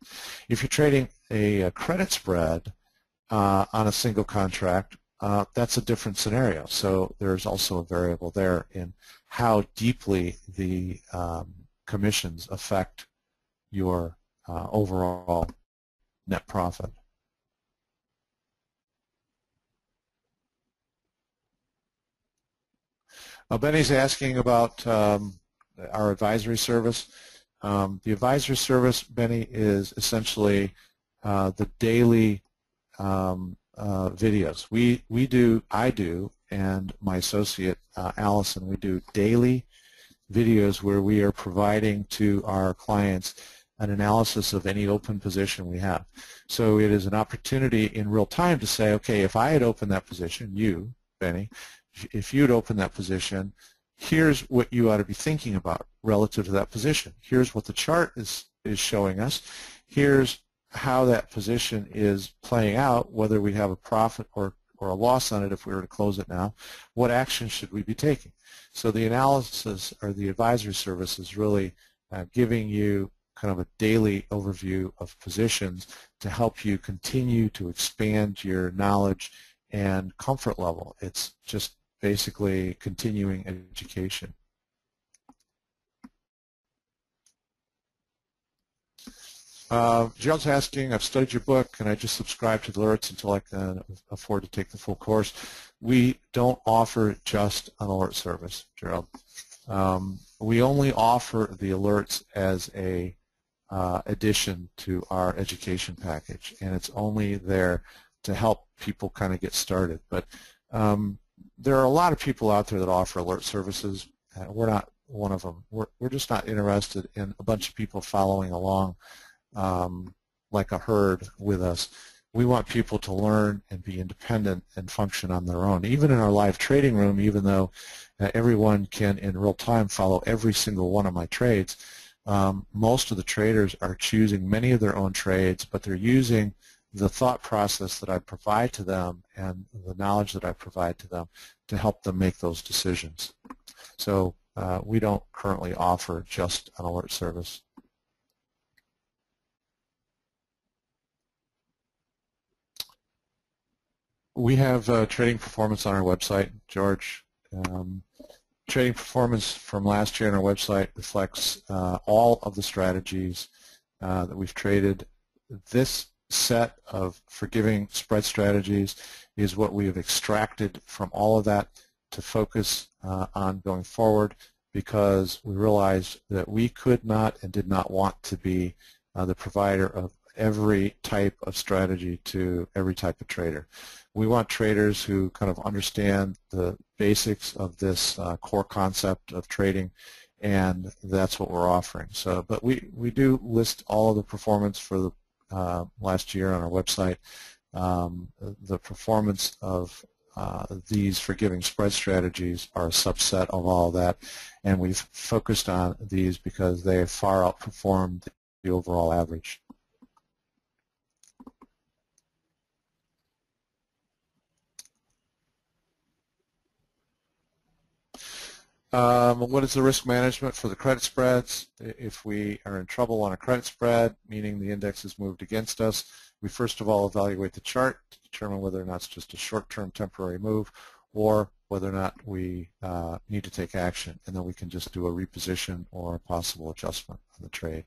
If you're trading a credit spread on a single contract, that's a different scenario. So there's also a variable there in how deeply the commissions affect your overall net profit. Benny's asking about our advisory service. The advisory service, Benny, is essentially the daily videos. I do, and my associate Allison, we do daily videos where we are providing to our clients an analysis of any open position we have. So it is an opportunity in real time to say, okay, if I had opened that position, you, Benny, if you had opened that position, here's what you ought to be thinking about relative to that position. Here's what the chart is showing us. Here's how that position is playing out, whether we have a profit or a loss on it if we were to close it now. What action should we be taking? So the analysis or the advisory service is really giving you kind of a daily overview of positions to help you continue to expand your knowledge and comfort level. It's just basically continuing education. Gerald's asking, I've studied your book, and I just subscribe to the alerts until I can afford to take the full course. We don't offer just an alert service, Gerald. We only offer the alerts as a addition to our education package, and it's only there to help people kind of get started. But there are a lot of people out there that offer alert services. We're not one of them. We're just not interested in a bunch of people following along like a herd with us. We want people to learn and be independent and function on their own. Even in our live trading room, even though everyone can in real time follow every single one of my trades, most of the traders are choosing many of their own trades, but they're using the thought process that I provide to them and the knowledge that I provide to them to help them make those decisions. So we don't currently offer just an alert service. We have trading performance on our website, George. Trading performance from last year on our website reflects all of the strategies that we've traded. This set of forgiving spread strategies is what we have extracted from all of that to focus on going forward, because we realized that we could not and did not want to be the provider of every type of strategy to every type of trader. We want traders who kind of understand the basics of this core concept of trading, and that's what we're offering. So, but we do list all of the performance for the last year on our website. The performance of these forgiving spread strategies are a subset of all of that, and we've focused on these because they have far outperformed the overall average. What is the risk management for the credit spreads? If we are in trouble on a credit spread, meaning the index has moved against us, we first of all evaluate the chart to determine whether or not it's just a short-term temporary move or whether or not we need to take action, and then we can just do a reposition or a possible adjustment on the trade.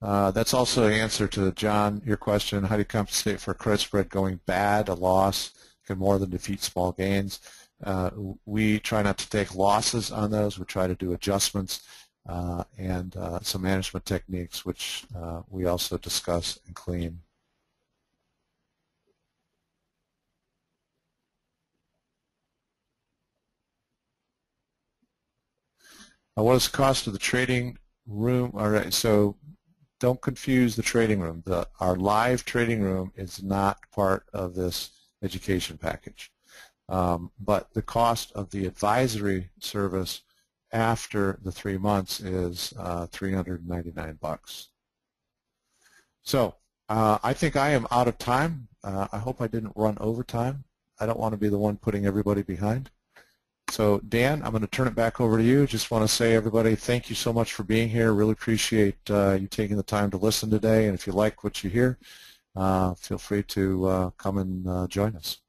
That's also an answer to John, your question, how do you compensate for a credit spread going bad? A loss can more than defeat small gains. We try not to take losses on those. We try to do adjustments and some management techniques, which we also discuss and clean. What is the cost of the trading room? All right, so don't confuse the trading room. Our live trading room is not part of this education package. But the cost of the advisory service after the 3 months is $399. So I think I am out of time. I hope I didn't run over time. I don't want to be the one putting everybody behind. So Dan, I'm going to turn it back over to you. Just want to say, everybody, thank you so much for being here. Really appreciate you taking the time to listen today. And if you like what you hear, feel free to come and join us.